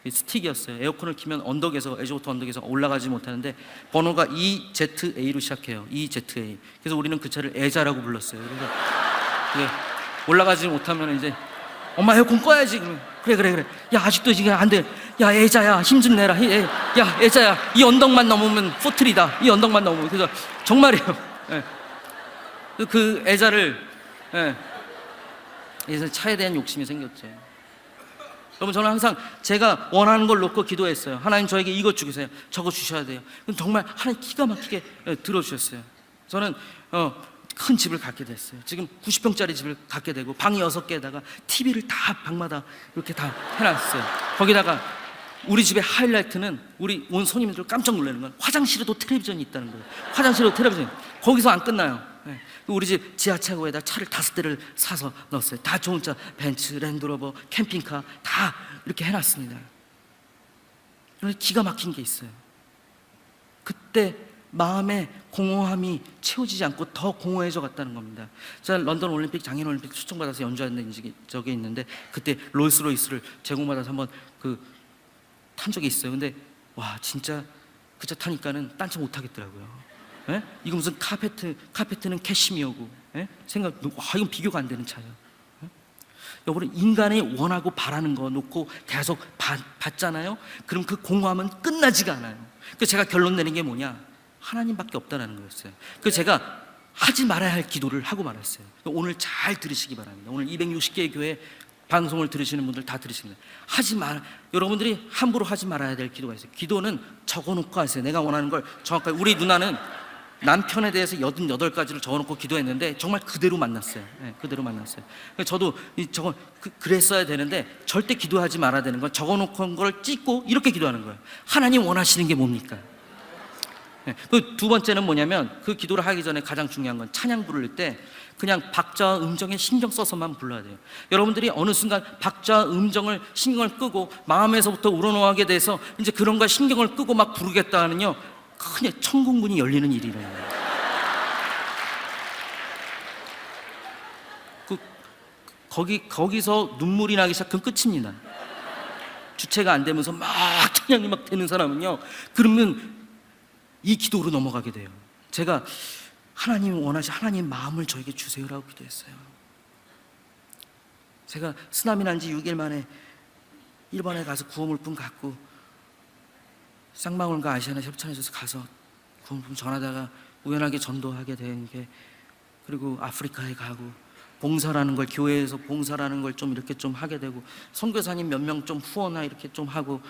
스틱이었어요. 에어컨을 키면 언덕에서, 에즈워터 언덕에서 올라가지 못하는데 번호가 EZA로 시작해요. EZA. 그래서 우리는 그 차를 애자라고 불렀어요. 그래서 올라가지 못하면 이제 엄마 에어컨 꺼야지. 그래. 야, 아직도 지금 안 돼. 야, 애자야, 힘 좀 내라. 야, 애자야, 이 언덕만 넘으면 포트리다. 이 언덕만 넘으면. 그래서 정말이에요. 예. 그 애자를, 그래서 차에 대한 욕심이 생겼죠. 여러분, 저는 항상 제가 원하는 걸 놓고 기도했어요. 하나님, 저에게 이것 주세요. 저거 주셔야 돼요. 정말 하나님 기가 막히게 들어주셨어요. 저는 큰 집을 갖게 됐어요. 지금 90평짜리 집을 갖게 되고, 방이 6개에다가 TV를 다 방마다 이렇게 다 해놨어요. 거기다가 우리 집의 하이라이트는, 우리 온 손님들 깜짝 놀라는 건 화장실에도 텔레비전이 있다는 거예요. 화장실에도 텔레비전. 거기서 안 끝나요. 우리 집 지하차고에다 차를 5대를 사서 넣었어요. 다 좋은 차, 벤츠, 랜드로버, 캠핑카 다 이렇게 해놨습니다. 그런데 기가 막힌 게 있어요. 그때 마음의 공허함이 채워지지 않고 더 공허해져 갔다는 겁니다. 제가 런던 올림픽, 장인 올림픽 초청받아서 연주하는 적이 있는데, 그때 롤스로이스를 제공받아서 한번 탄 적이 있어요. 근데 와, 진짜 그 차 타니까는 딴 차 못 타겠더라고요. 이거 무슨 카페트는 캐시미어고, 생각, 와, 이건 비교가 안 되는 차예요. 여러분, 인간이 원하고 바라는 거 놓고 계속 받잖아요. 그럼 그 공허함은 끝나지가 않아요. 그래서 제가 결론 내는 게 뭐냐, 하나님밖에 없다는 거였어요. 그래서 제가 하지 말아야 할 기도를 하고 말았어요. 오늘 잘 들으시기 바랍니다. 오늘 260개의 교회 방송을 들으시는 분들 다 들으십니다. 여러분들이 함부로 하지 말아야 될 기도가 있어요. 기도는 적어놓고 하세요. 내가 원하는 걸 정확하게. 우리 누나는 남편에 대해서 88가지를 적어놓고 기도했는데 정말 그대로 만났어요. 그대로 만났어요. 저도 그랬어야 되는데, 절대 기도하지 말아야 되는 건 적어놓고 한 걸 찍고 이렇게 기도하는 거예요. 하나님 원하시는 게 뭡니까? 그 두 번째는 뭐냐면, 그 기도를 하기 전에 가장 중요한 건 찬양 부를 때 그냥 박자와 음정에 신경 써서만 불러야 돼요. 여러분들이 어느 순간 박자와 음정을 신경을 끄고 마음에서부터 우러나오게 돼서 이제 그런 거 신경을 끄고 막 부르겠다 하면요, 그냥 천국문이 열리는 일이래요. 거기서 눈물이 나기 시작하면 끝입니다. 주체가 안 되면서 막 찬양이 막 되는 사람은요, 그러면 이 기도로 넘어가게 돼요. 제가 하나님 하나님 마음을 저에게 주세요라고 기도했어요. 제가 쓰나미 난 지 6일 만에 일본에 가서 구호물품 갖고, 쌍방울과 아시아나 협찬해줘서 가서 구호물품 전하다가 우연하게 전도하게 된 게, 그리고 아프리카에 가고 봉사라는 걸, 교회에서 봉사라는 걸 좀 이렇게 좀 하게 되고, 선교사님 몇 명 좀 후원나 이렇게 좀 하고,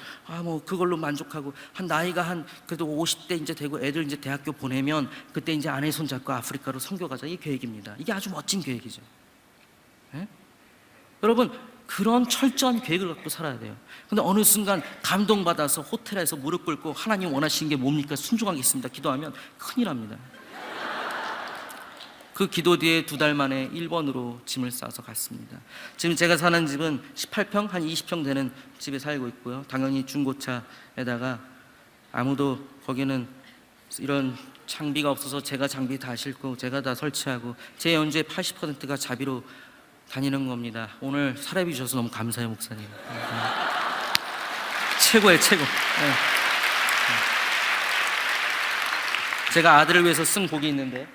뭐 그걸로 만족하고, 한 나이가 한 그래도 50대 이제 되고 애들 이제 대학교 보내면 그때 이제 아내 손잡고 아프리카로 선교 가자, 이 계획입니다. 이게 아주 멋진 계획이죠. 예? 여러분, 그런 철저한 계획을 갖고 살아야 돼요. 근데 어느 순간 감동받아서 호텔에서 무릎 꿇고 하나님 원하시는 게 뭡니까? 순종하겠습니다 기도하면 큰일 납니다. 그 기도 뒤에 2달 만에 일본으로 짐을 싸서 갔습니다. 지금 제가 사는 집은 18평, 한 20평 되는 집에 살고 있고요. 당연히 중고차에다가 아무도 거기는 이런 장비가 없어서 제가 장비 다 싣고 제가 다 설치하고 제 연주의 80%가 자비로 다니는 겁니다. 오늘 사례비 주셔서 너무 감사해요, 목사님. 최고예요, 최고. 네. 제가 아들을 위해서 쓴 곡이 있는데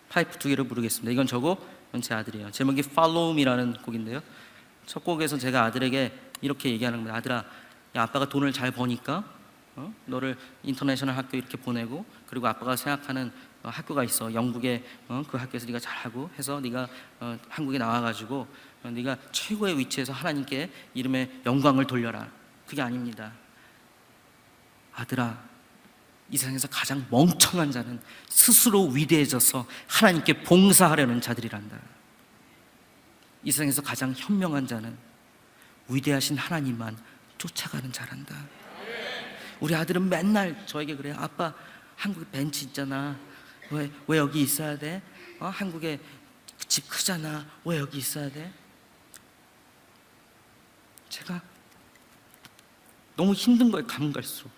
파이프 2개를 부르겠습니다. 이건 저고 이건 제 아들이에요. 제목이 Follow Me라는 곡인데요. 첫 곡에서 제가 아들에게 이렇게 얘기하는 겁니다. 아들아, 야, 아빠가 돈을 잘 버니까 너를 인터내셔널 학교 이렇게 보내고, 그리고 아빠가 생각하는 학교가 있어. 영국의 그 학교에서 네가 잘하고 해서 네가 한국에 나와가지고 네가 최고의 위치에서 하나님께 이름의 영광을 돌려라. 그게 아닙니다. 아들아, 이 세상에서 가장 멍청한 자는 스스로 위대해져서 하나님께 봉사하려는 자들이란다. 이 세상에서 가장 현명한 자는 위대하신 하나님만 쫓아가는 자란다. 우리 아들은 맨날 저에게 그래요. 아빠, 한국 벤치 있잖아. 왜 여기 있어야 돼? 한국에 집 크잖아. 왜 여기 있어야 돼? 제가 너무 힘든 거예요, 가면 갈수록.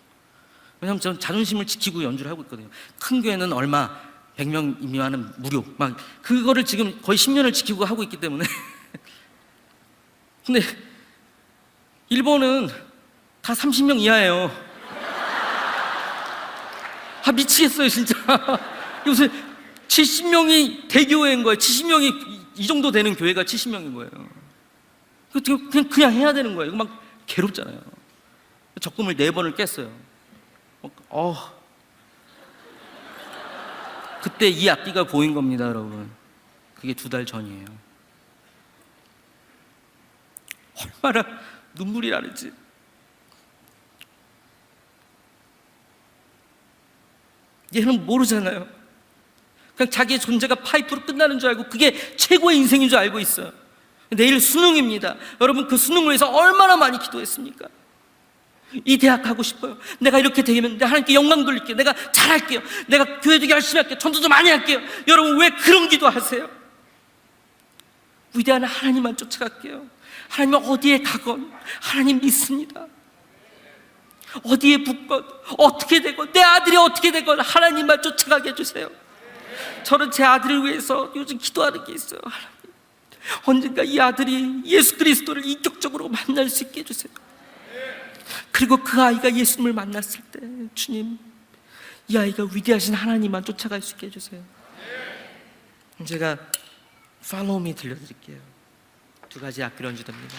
왜냐하면 저는 자존심을 지키고 연주를 하고 있거든요. 큰 교회는 얼마, 100명 미만은 무료, 막 그거를 지금 거의 10년을 지키고 하고 있기 때문에. 근데 일본은 다 30명 이하예요. 미치겠어요 진짜. 요새 70명이 대교회인 거예요. 70명이 이 정도 되는 교회가 70명인 거예요. 그냥 해야 되는 거예요. 이거 막 괴롭잖아요. 적금을 4번을 깼어요. 그때 이 앞뒤가 보인 겁니다, 여러분. 그게 2달 전이에요. 얼마나 눈물이 나는지. 얘는 모르잖아요. 그냥 자기의 존재가 파이프로 끝나는 줄 알고 그게 최고의 인생인 줄 알고 있어요. 내일 수능입니다. 여러분, 그 수능을 위해서 얼마나 많이 기도했습니까? 이 대학 가고 싶어요. 내가 이렇게 되면 하나님께 영광 돌릴게요. 내가 잘할게요. 내가 교회도 열심히 할게요. 전도도 많이 할게요. 여러분, 왜 그런 기도하세요? 위대한 하나님만 쫓아갈게요. 하나님은 어디에 가건 하나님 믿습니다. 어디에 붙건 어떻게 되건 내 아들이 어떻게 되건 하나님만 쫓아가게 해주세요. 저는 제 아들을 위해서 요즘 기도하는 게 있어요. 하나님, 언젠가 이 아들이 예수 그리스도를 인격적으로 만날 수 있게 해주세요. 그리고 그 아이가 예수님을 만났을 때 주님, 이 아이가 위대하신 하나님만 쫓아갈 수 있게 해주세요. 제가 Follow Me 들려드릴게요. 2가지 악기로 연주됩니다.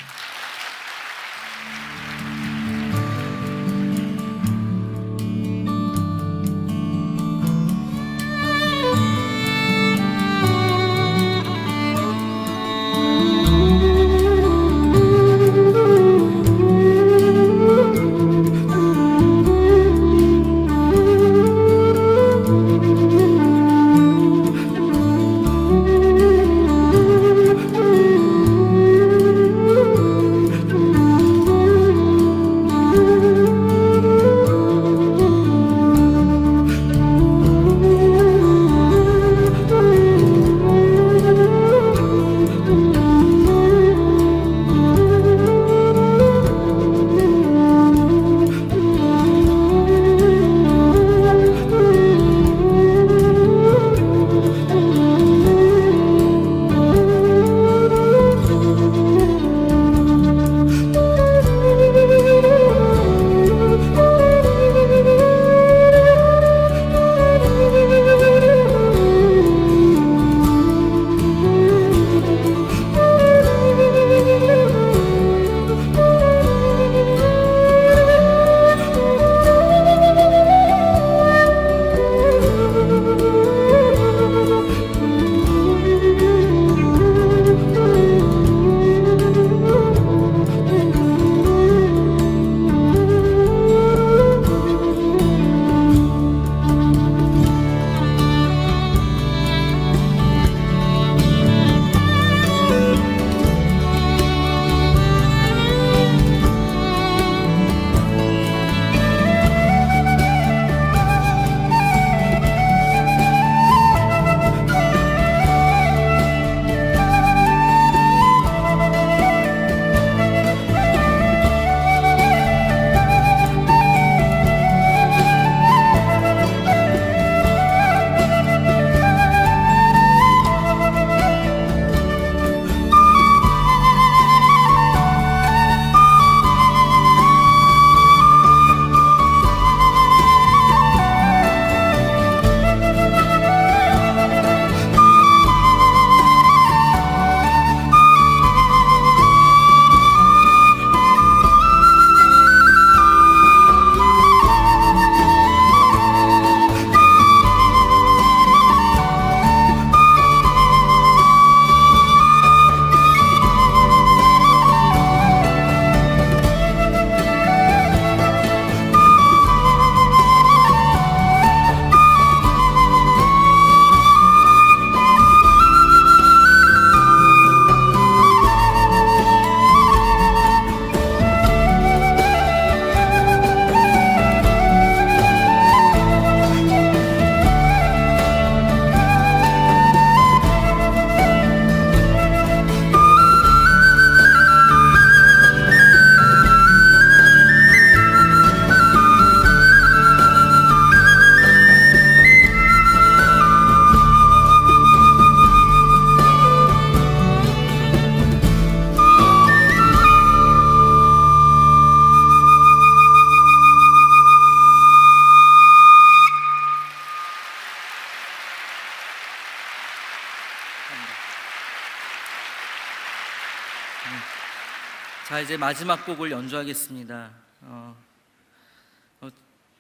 자, 이제 마지막 곡을 연주하겠습니다.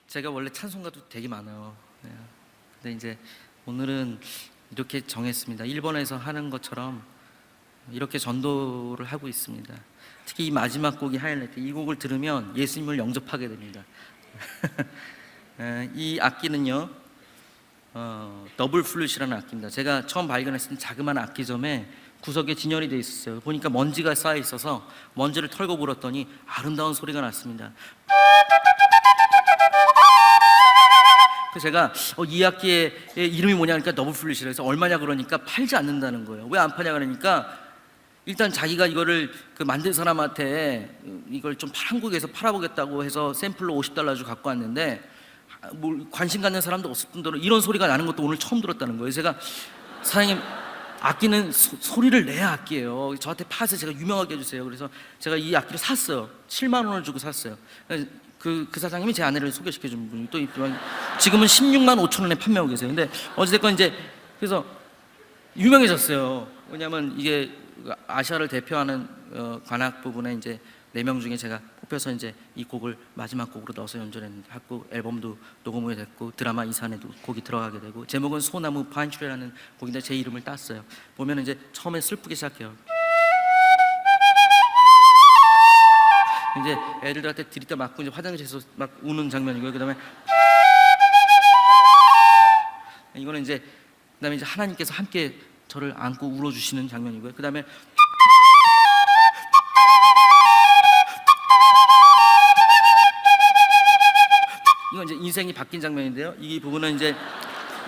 제가 원래 찬송가도 되게 많아요. 네. 근데 이제 오늘은 이렇게 정했습니다. 일본에서 하는 것처럼 이렇게 전도를 하고 있습니다. 특히 이 마지막 곡이 하이라이트. 이 곡을 들으면 예수님을 영접하게 됩니다. 이 악기는요, 더블 플룻이라는 악기입니다. 제가 처음 발견했을 때 자그마한 악기점에 구석에 진열이 되어 있었어요. 보니까 먼지가 쌓여 있어서 먼지를 털고 불었더니 아름다운 소리가 났습니다. 그래서 제가 이 악기의 이름이 뭐냐 하니까 더블 플룻이라 해서 얼마냐 그러니까 팔지 않는다는 거예요. 왜 안 파냐 그러니까 일단 자기가 이거를 그 만든 사람한테 이걸 좀 한국에서 팔아보겠다고 해서 샘플로 $50 주고 갖고 왔는데 뭐 관심 갖는 사람도 없을 뿐더러 이런 소리가 나는 것도 오늘 처음 들었다는 거예요. 제가 사장님, 악기는 소리를 내야 악기예요. 저한테 파서 제가 유명하게 해주세요. 그래서 제가 이 악기를 샀어요. 7만 원을 주고 샀어요. 그 사장님이 제 아내를 소개시켜준 분이 또 있지만 지금은 16만 5천 원에 판매하고 계세요. 근데 어찌됐건 이제 그래서 유명해졌어요. 왜냐하면 이게 아시아를 대표하는 관악 부분에 이제 4명 중에 제가 뽑혀서 이제 이 곡을 마지막 곡으로 넣어서 연주했는데 하고 앨범도 녹음이 됐고 드라마 이산에도 곡이 들어가게 되고 제목은 소나무 파인트리라는 곡인데 제 이름을 땄어요. 보면 이제 처음에 슬프게 시작해요. 이제 애들한테 들이다 맞고 이제 화장실에서 막 우는 장면이고요. 그다음에 이거는 이제 그다음에 이제 하나님께서 함께 저를 안고 울어주시는 장면이고요. 그다음에 이건 이제 인생이 바뀐 장면인데요. 이 부분은 이제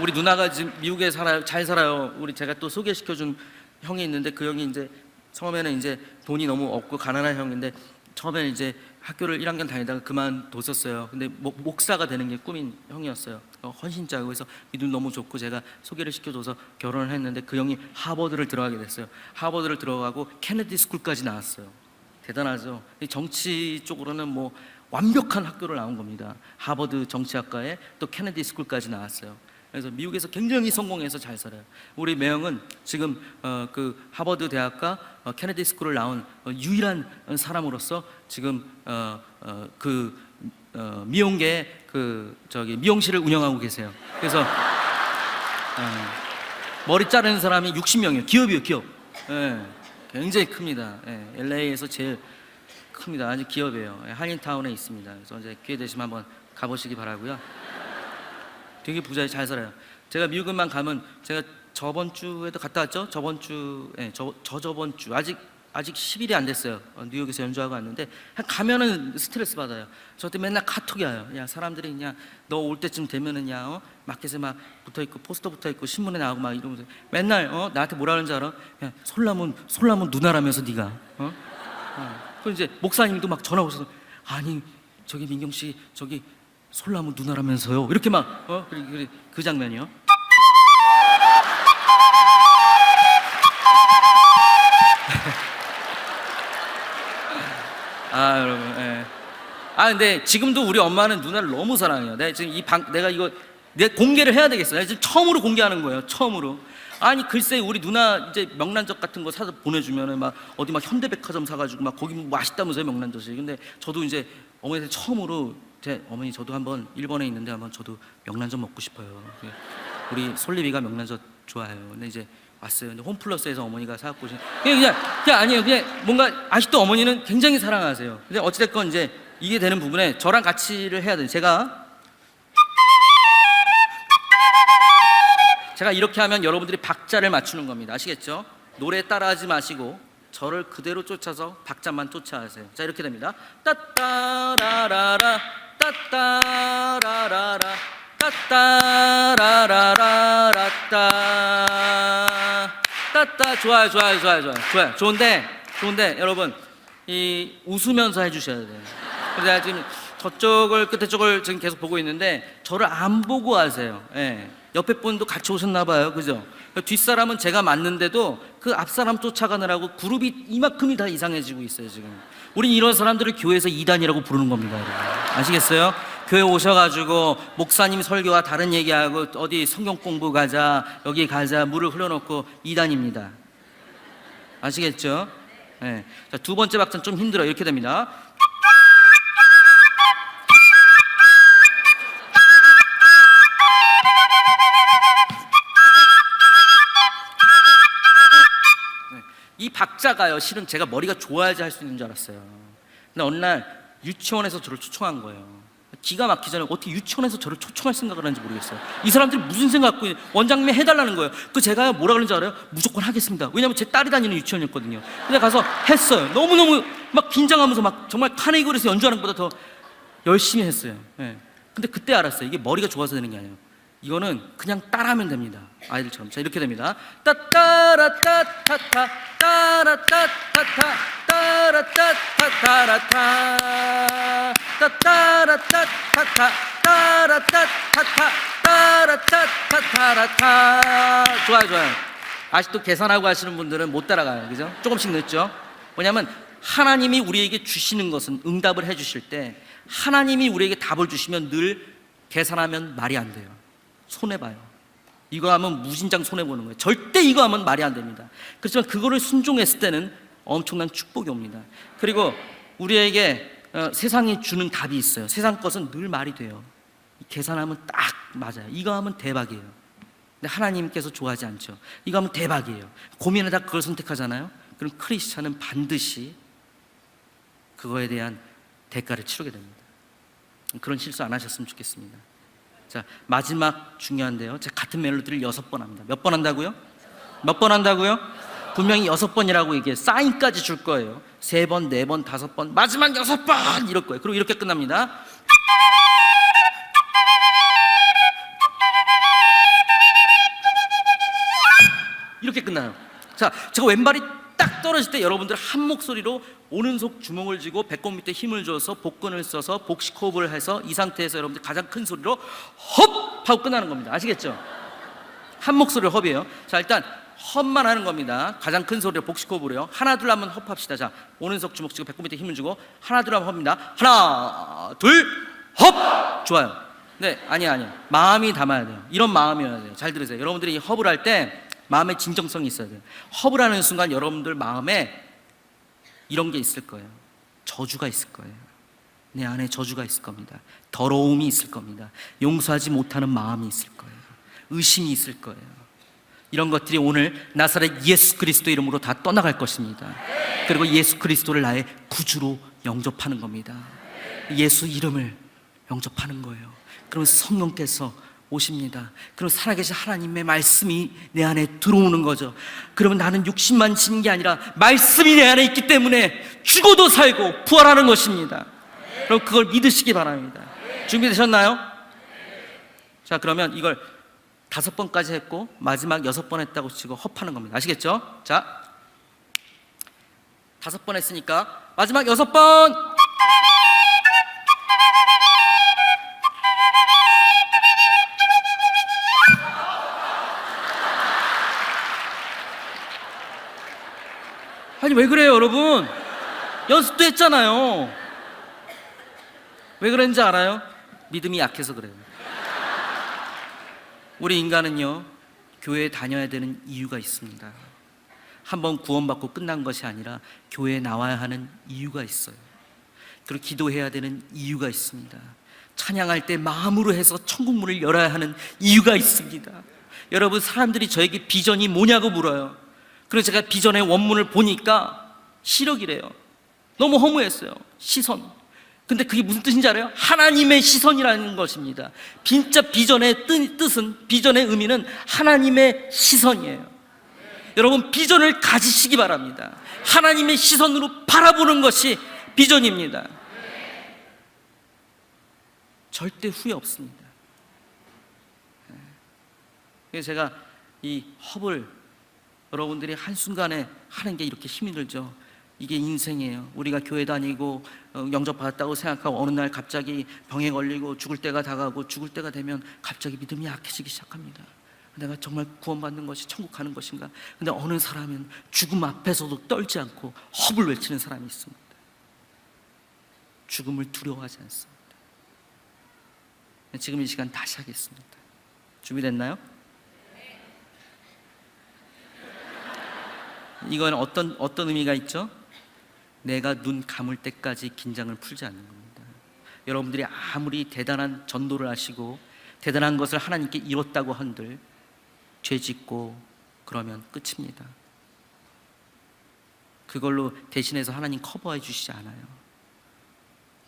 우리 누나가 지금 미국에 살아요. 잘 살아요. 우리 제가 또 소개시켜준 형이 있는데 그 형이 이제 처음에는 이제 돈이 너무 없고 가난한 형인데 처음에는 이제 학교를 1학년 다니다가 그만뒀었어요. 근데 목사가 되는 게 꿈인 형이었어요. 헌신자고 그래서 믿음 너무 좋고 제가 소개를 시켜줘서 결혼을 했는데 그 형이 하버드를 들어가게 됐어요. 하버드를 들어가고 케네디 스쿨까지 나왔어요. 대단하죠. 정치 쪽으로는 뭐 완벽한 학교를 나온 겁니다. 하버드 정치학과에 또 케네디 스쿨까지 나왔어요. 그래서 미국에서 굉장히 성공해서 잘 살아요. 우리 매형은 지금 그 하버드 대학과 케네디 스쿨을 나온 유일한 사람으로서 지금 미용계 미용실을 운영하고 계세요. 그래서 머리 자르는 사람이 60명이에요. 기업이에요, 기업. 굉장히 큽니다. LA에서 제일 큽니다. 아주 기업이에요. 한인타운에 있습니다. 그래서 이제 기회 되시면 한번 가보시기 바라고요. 되게 부자에 잘 살아요. 제가 미국만 가면 제가 저번 주에도 갔다 왔죠. 저번 주, 저번 주 아직 10일이 안 됐어요. 뉴욕에서 연주하고 왔는데 가면은 스트레스 받아요. 저한테 맨날 카톡이 와요. 야, 사람들이 그냥 너 올 때쯤 되면은 마켓에 막 붙어 있고 포스터 붙어 있고 신문에 나오고 막 이러면서 맨날 나한테 뭐라 그러는지 알아? 야, 솔라몬 누나라면서 네가 그 이제 목사님도 막 전화 오셔서 아니 저기 민경 씨 저기 솔라몬 누나라면서요. 이렇게 막 그 장면이요. 여러분, 근데 지금도 우리 엄마는 누나를 너무 사랑해요. 내가 지금 내가 이거 공개를 해야 되겠어. 내가 지금 처음으로 공개하는 거예요. 처음으로. 아니 글쎄 우리 누나 이제 명란젓 같은 거 사서 보내주면은 막 어디 막 현대백화점 사가지고 막 거기 맛있다면서요 명란젓이. 근데 저도 이제 어머니한테 처음으로 어머니 저도 한번 일본에 있는데 한번 저도 명란젓 먹고 싶어요. 우리 솔리비가 명란젓 좋아해요. 근데 이제 왔어요. 근데 홈플러스에서 어머니가 사갖고 그냥 아니에요. 그냥 뭔가 아직도 어머니는 굉장히 사랑하세요. 근데 어찌됐건 이제 이게 되는 부분에 저랑 같이를 해야 돼요. 제가 이렇게 하면 여러분들이 박자를 맞추는 겁니다. 아시겠죠? 노래 따라하지 마시고 저를 그대로 쫓아서 박자만 쫓아하세요. 자, 이렇게 됩니다. 따따라라라 따따라라라 따따라라라따. 좋아요. 좋은데 여러분 이 웃으면서 해주셔야 돼요. 그래서 제가 지금 저쪽을 끝에 쪽을 지금 계속 보고 있는데 저를 안 보고 하세요. 옆에 분도 같이 오셨나 봐요. 그죠? 뒷사람은 제가 맞는데도 그 앞사람 쫓아가느라고 그룹이 이만큼이 다 이상해지고 있어요 지금. 우린 이런 사람들을 교회에서 이단이라고 부르는 겁니다 여러분. 아시겠어요? 교회 오셔가지고 목사님 설교와 다른 얘기하고 어디 성경 공부 가자 여기 가자 물을 흘려놓고 이단입니다. 아시겠죠? 네. 자, 두 번째 박자는 좀 힘들어요. 이렇게 됩니다. 이 박자가요, 실은 제가 머리가 좋아야지 할 수 있는 줄 알았어요. 근데 어느 날 유치원에서 저를 초청한 거예요. 기가 막히기 전에 어떻게 유치원에서 저를 초청할 생각을 하는지 모르겠어요. 이 사람들이 무슨 생각 갖고 원장님이 해달라는 거예요. 그 제가 뭐라 그런지 알아요? 무조건 하겠습니다. 왜냐면 제 딸이 다니는 유치원이었거든요. 근데 가서 했어요. 너무너무 막 긴장하면서 막 정말 카네기홀에서 연주하는 것보다 더 열심히 했어요. 네. 근데 그때 알았어요. 이게 머리가 좋아서 되는 게 아니에요. 이거는 그냥 따라하면 됩니다. 아이들처럼. 자, 이렇게 됩니다. 따따라따타타 따라따타타 따라따타타라타 따따라따타타 따라따타타 따라따타타라타. 좋아요, 좋아요. 아직도 계산하고 하시는 분들은 못 따라가요. 그죠? 조금씩 늦죠? 왜냐하면 하나님이 우리에게 주시는 것은, 응답을 해주실 때 하나님이 우리에게 답을 주시면 늘 계산하면 말이 안 돼요. 손해봐요. 이거 하면 무진장 손해보는 거예요. 절대 이거 하면 말이 안 됩니다. 그렇지만 그거를 순종했을 때는 엄청난 축복이 옵니다. 그리고 우리에게 세상이 주는 답이 있어요. 세상 것은 늘 말이 돼요. 계산하면 딱 맞아요. 이거 하면 대박이에요. 근데 하나님께서 좋아하지 않죠. 이거 하면 대박이에요. 고민하다 그걸 선택하잖아요. 그럼 크리스찬은 반드시 그거에 대한 대가를 치르게 됩니다. 그런 실수 안 하셨으면 좋겠습니다. 자, 마지막 중요한데요. 제가 같은 멜로디를 6번 합니다. 몇 번 한다고요? 몇 번 한다고요? 분명히 6번이라고 이게 사인까지 줄 거예요. 3번, 4번, 5번, 마지막 6번 이럴 거예요. 그리고 이렇게 끝납니다. 이렇게 끝나요. 자, 제가 왼발이 딱 떨어질 때 여러분들 한 목소리로 오른손 주먹을 쥐고 배꼽 밑에 힘을 줘서 복근을 써서 복식 호흡을 해서 이 상태에서 여러분들 가장 큰 소리로 헙! 하고 끝나는 겁니다. 아시겠죠? 한 목소리로 헙이에요. 자, 일단 헙만 하는 겁니다. 가장 큰 소리로 복식 호흡으로요. 하나 둘 한번 헙합시다. 자, 오른손 주먹 쥐고 배꼽 밑에 힘을 주고 하나 둘 한번 헙니다. 하나 둘 헙! 좋아요. 네, 아니야. 마음이 담아야 돼요. 이런 마음이어야 돼요. 잘 들으세요. 여러분들이 이 헙을 할 때 마음의 진정성이 있어야 돼요. 헙을 하는 순간 여러분들 마음에 이런 게 있을 거예요. 저주가 있을 거예요. 내 안에 저주가 있을 겁니다. 더러움이 있을 겁니다. 용서하지 못하는 마음이 있을 거예요. 의심이 있을 거예요. 이런 것들이 오늘 나사렛 예수 그리스도 이름으로 다 떠나갈 것입니다. 그리고 예수 그리스도를 나의 구주로 영접하는 겁니다. 예수 이름을 영접하는 거예요. 그러면 성령께서 오십니다. 그럼 살아계신 하나님의 말씀이 내 안에 들어오는 거죠. 그러면 나는 육신만 지는 게 아니라 말씀이 내 안에 있기 때문에 죽어도 살고 부활하는 것입니다. 그럼 그걸 믿으시기 바랍니다. 준비되셨나요? 자, 그러면 이걸 5번까지 했고 마지막 6번 했다고 치고 헙하는 겁니다. 아시겠죠? 자, 5번 했으니까 마지막 6번. 아니 왜 그래요 여러분? 연습도 했잖아요. 왜 그랬는지 알아요? 믿음이 약해서 그래요. 우리 인간은요, 교회에 다녀야 되는 이유가 있습니다. 한번 구원받고 끝난 것이 아니라 교회에 나와야 하는 이유가 있어요. 그리고 기도해야 되는 이유가 있습니다. 찬양할 때 마음으로 해서 천국문을 열어야 하는 이유가 있습니다. 여러분, 사람들이 저에게 비전이 뭐냐고 물어요. 그래서 제가 비전의 원문을 보니까 시력이래요. 너무 허무했어요. 시선. 근데 그게 무슨 뜻인지 알아요? 하나님의 시선이라는 것입니다. 진짜 비전의 뜻은, 비전의 의미는 하나님의 시선이에요. 여러분, 비전을 가지시기 바랍니다. 하나님의 시선으로 바라보는 것이 비전입니다. 절대 후회 없습니다. 그래서 제가 이 헙을 여러분들이 한순간에 하는 게 이렇게 힘이 들죠. 이게 인생이에요. 우리가 교회 다니고 영접받았다고 생각하고 어느 날 갑자기 병에 걸리고 죽을 때가 다가오고 죽을 때가 되면 갑자기 믿음이 약해지기 시작합니다. 내가 정말 구원받는 것이 천국 가는 것인가? 근데 어느 사람은 죽음 앞에서도 떨지 않고 헙을 외치는 사람이 있습니다. 죽음을 두려워하지 않습니다. 지금 이 시간 다시 하겠습니다. 준비됐나요? 이건 어떤 의미가 있죠? 내가 눈 감을 때까지 긴장을 풀지 않는 겁니다. 여러분들이 아무리 대단한 전도를 하시고 대단한 것을 하나님께 이뤘다고 한들 죄 짓고 그러면 끝입니다. 그걸로 대신해서 하나님 커버해 주시지 않아요.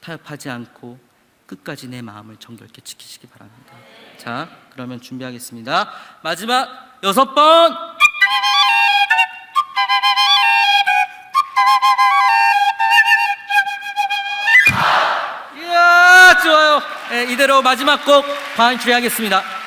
타협하지 않고 끝까지 내 마음을 정결케 지키시기 바랍니다. 자, 그러면 준비하겠습니다. 마지막 6번. 이야, 좋아요. 네, 이대로 마지막 곡 반주하겠습니다.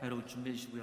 여러분 준비해 주시고요.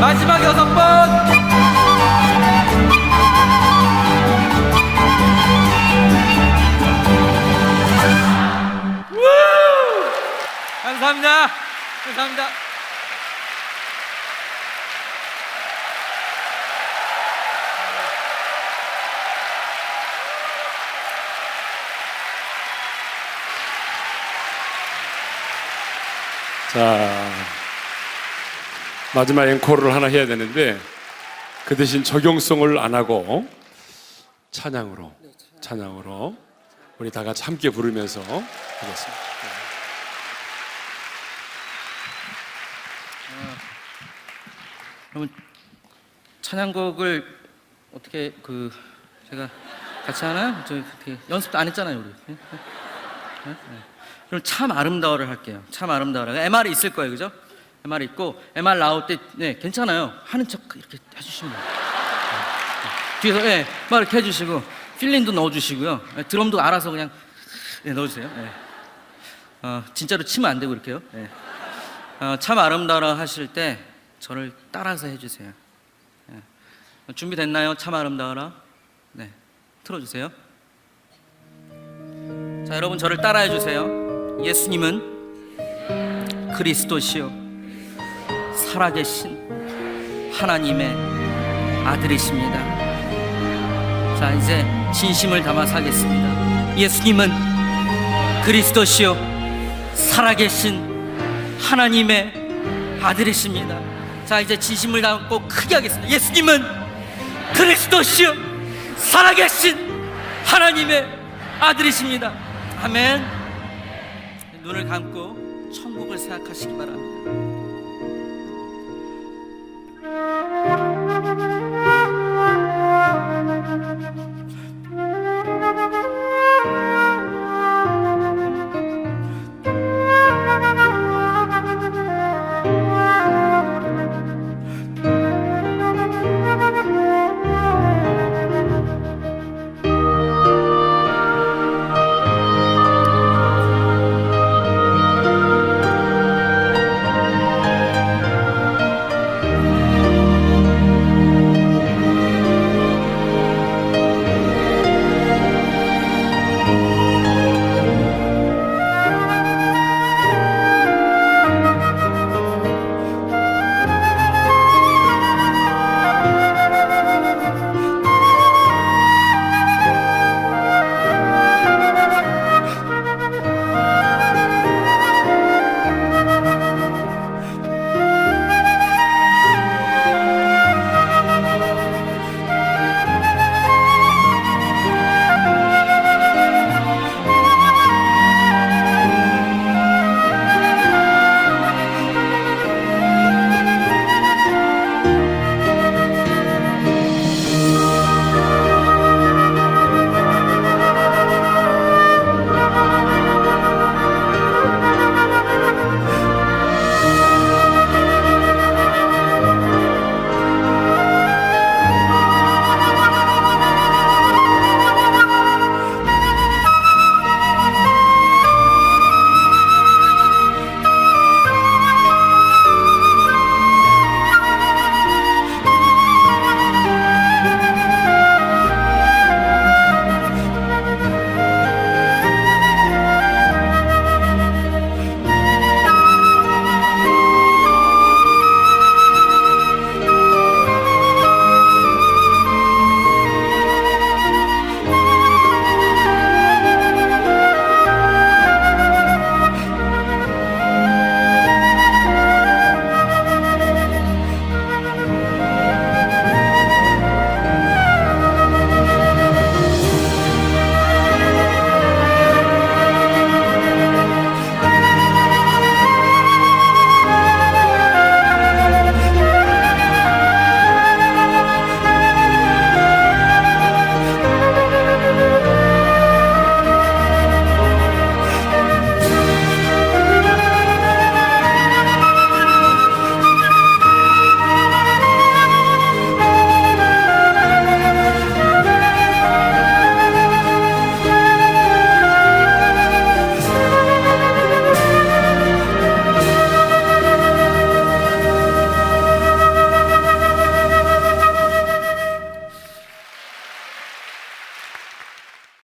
마지막 6번. 감사합니다. 감사합니다. 자, 마지막 앵콜을 하나 해야 되는데 그 대신 적용성을 안 하고 찬양으로 우리 다 같이 함께 부르면서 하겠습니다. 그러면 찬양곡을 어떻게 제가 같이 하나요? 저 어떻게 연습도 안 했잖아요, 우리. 네? 네? 그럼 참 아름다워를 할게요. 참 아름다워를. MR이 있을 거예요, 그죠? MR이 있고 MR 나올 때 네, 괜찮아요. 하는 척 이렇게 해주시면 돼요. 뒤에서 막 이렇게 해주시고 필린도 넣어주시고요. 드럼도 알아서 그냥 넣어주세요. 진짜로 치면 안 되고 이렇게요. 참 아름다워라 하실 때 저를 따라서 해주세요. 준비됐나요? 참 아름다워라. 네, 틀어주세요. 자, 여러분 저를 따라해 주세요. 예수님은 그리스도시요 살아계신 하나님의 아들이십니다. 자, 이제 진심을 담아서 하겠습니다. 예수님은 그리스도시요 살아계신 하나님의 아들이십니다. 자, 이제 진심을 담고 크게 하겠습니다. 예수님은 그리스도시요 살아계신 하나님의 아들이십니다. 아멘. 눈을 감고 천국을 생각하시기 바랍니다.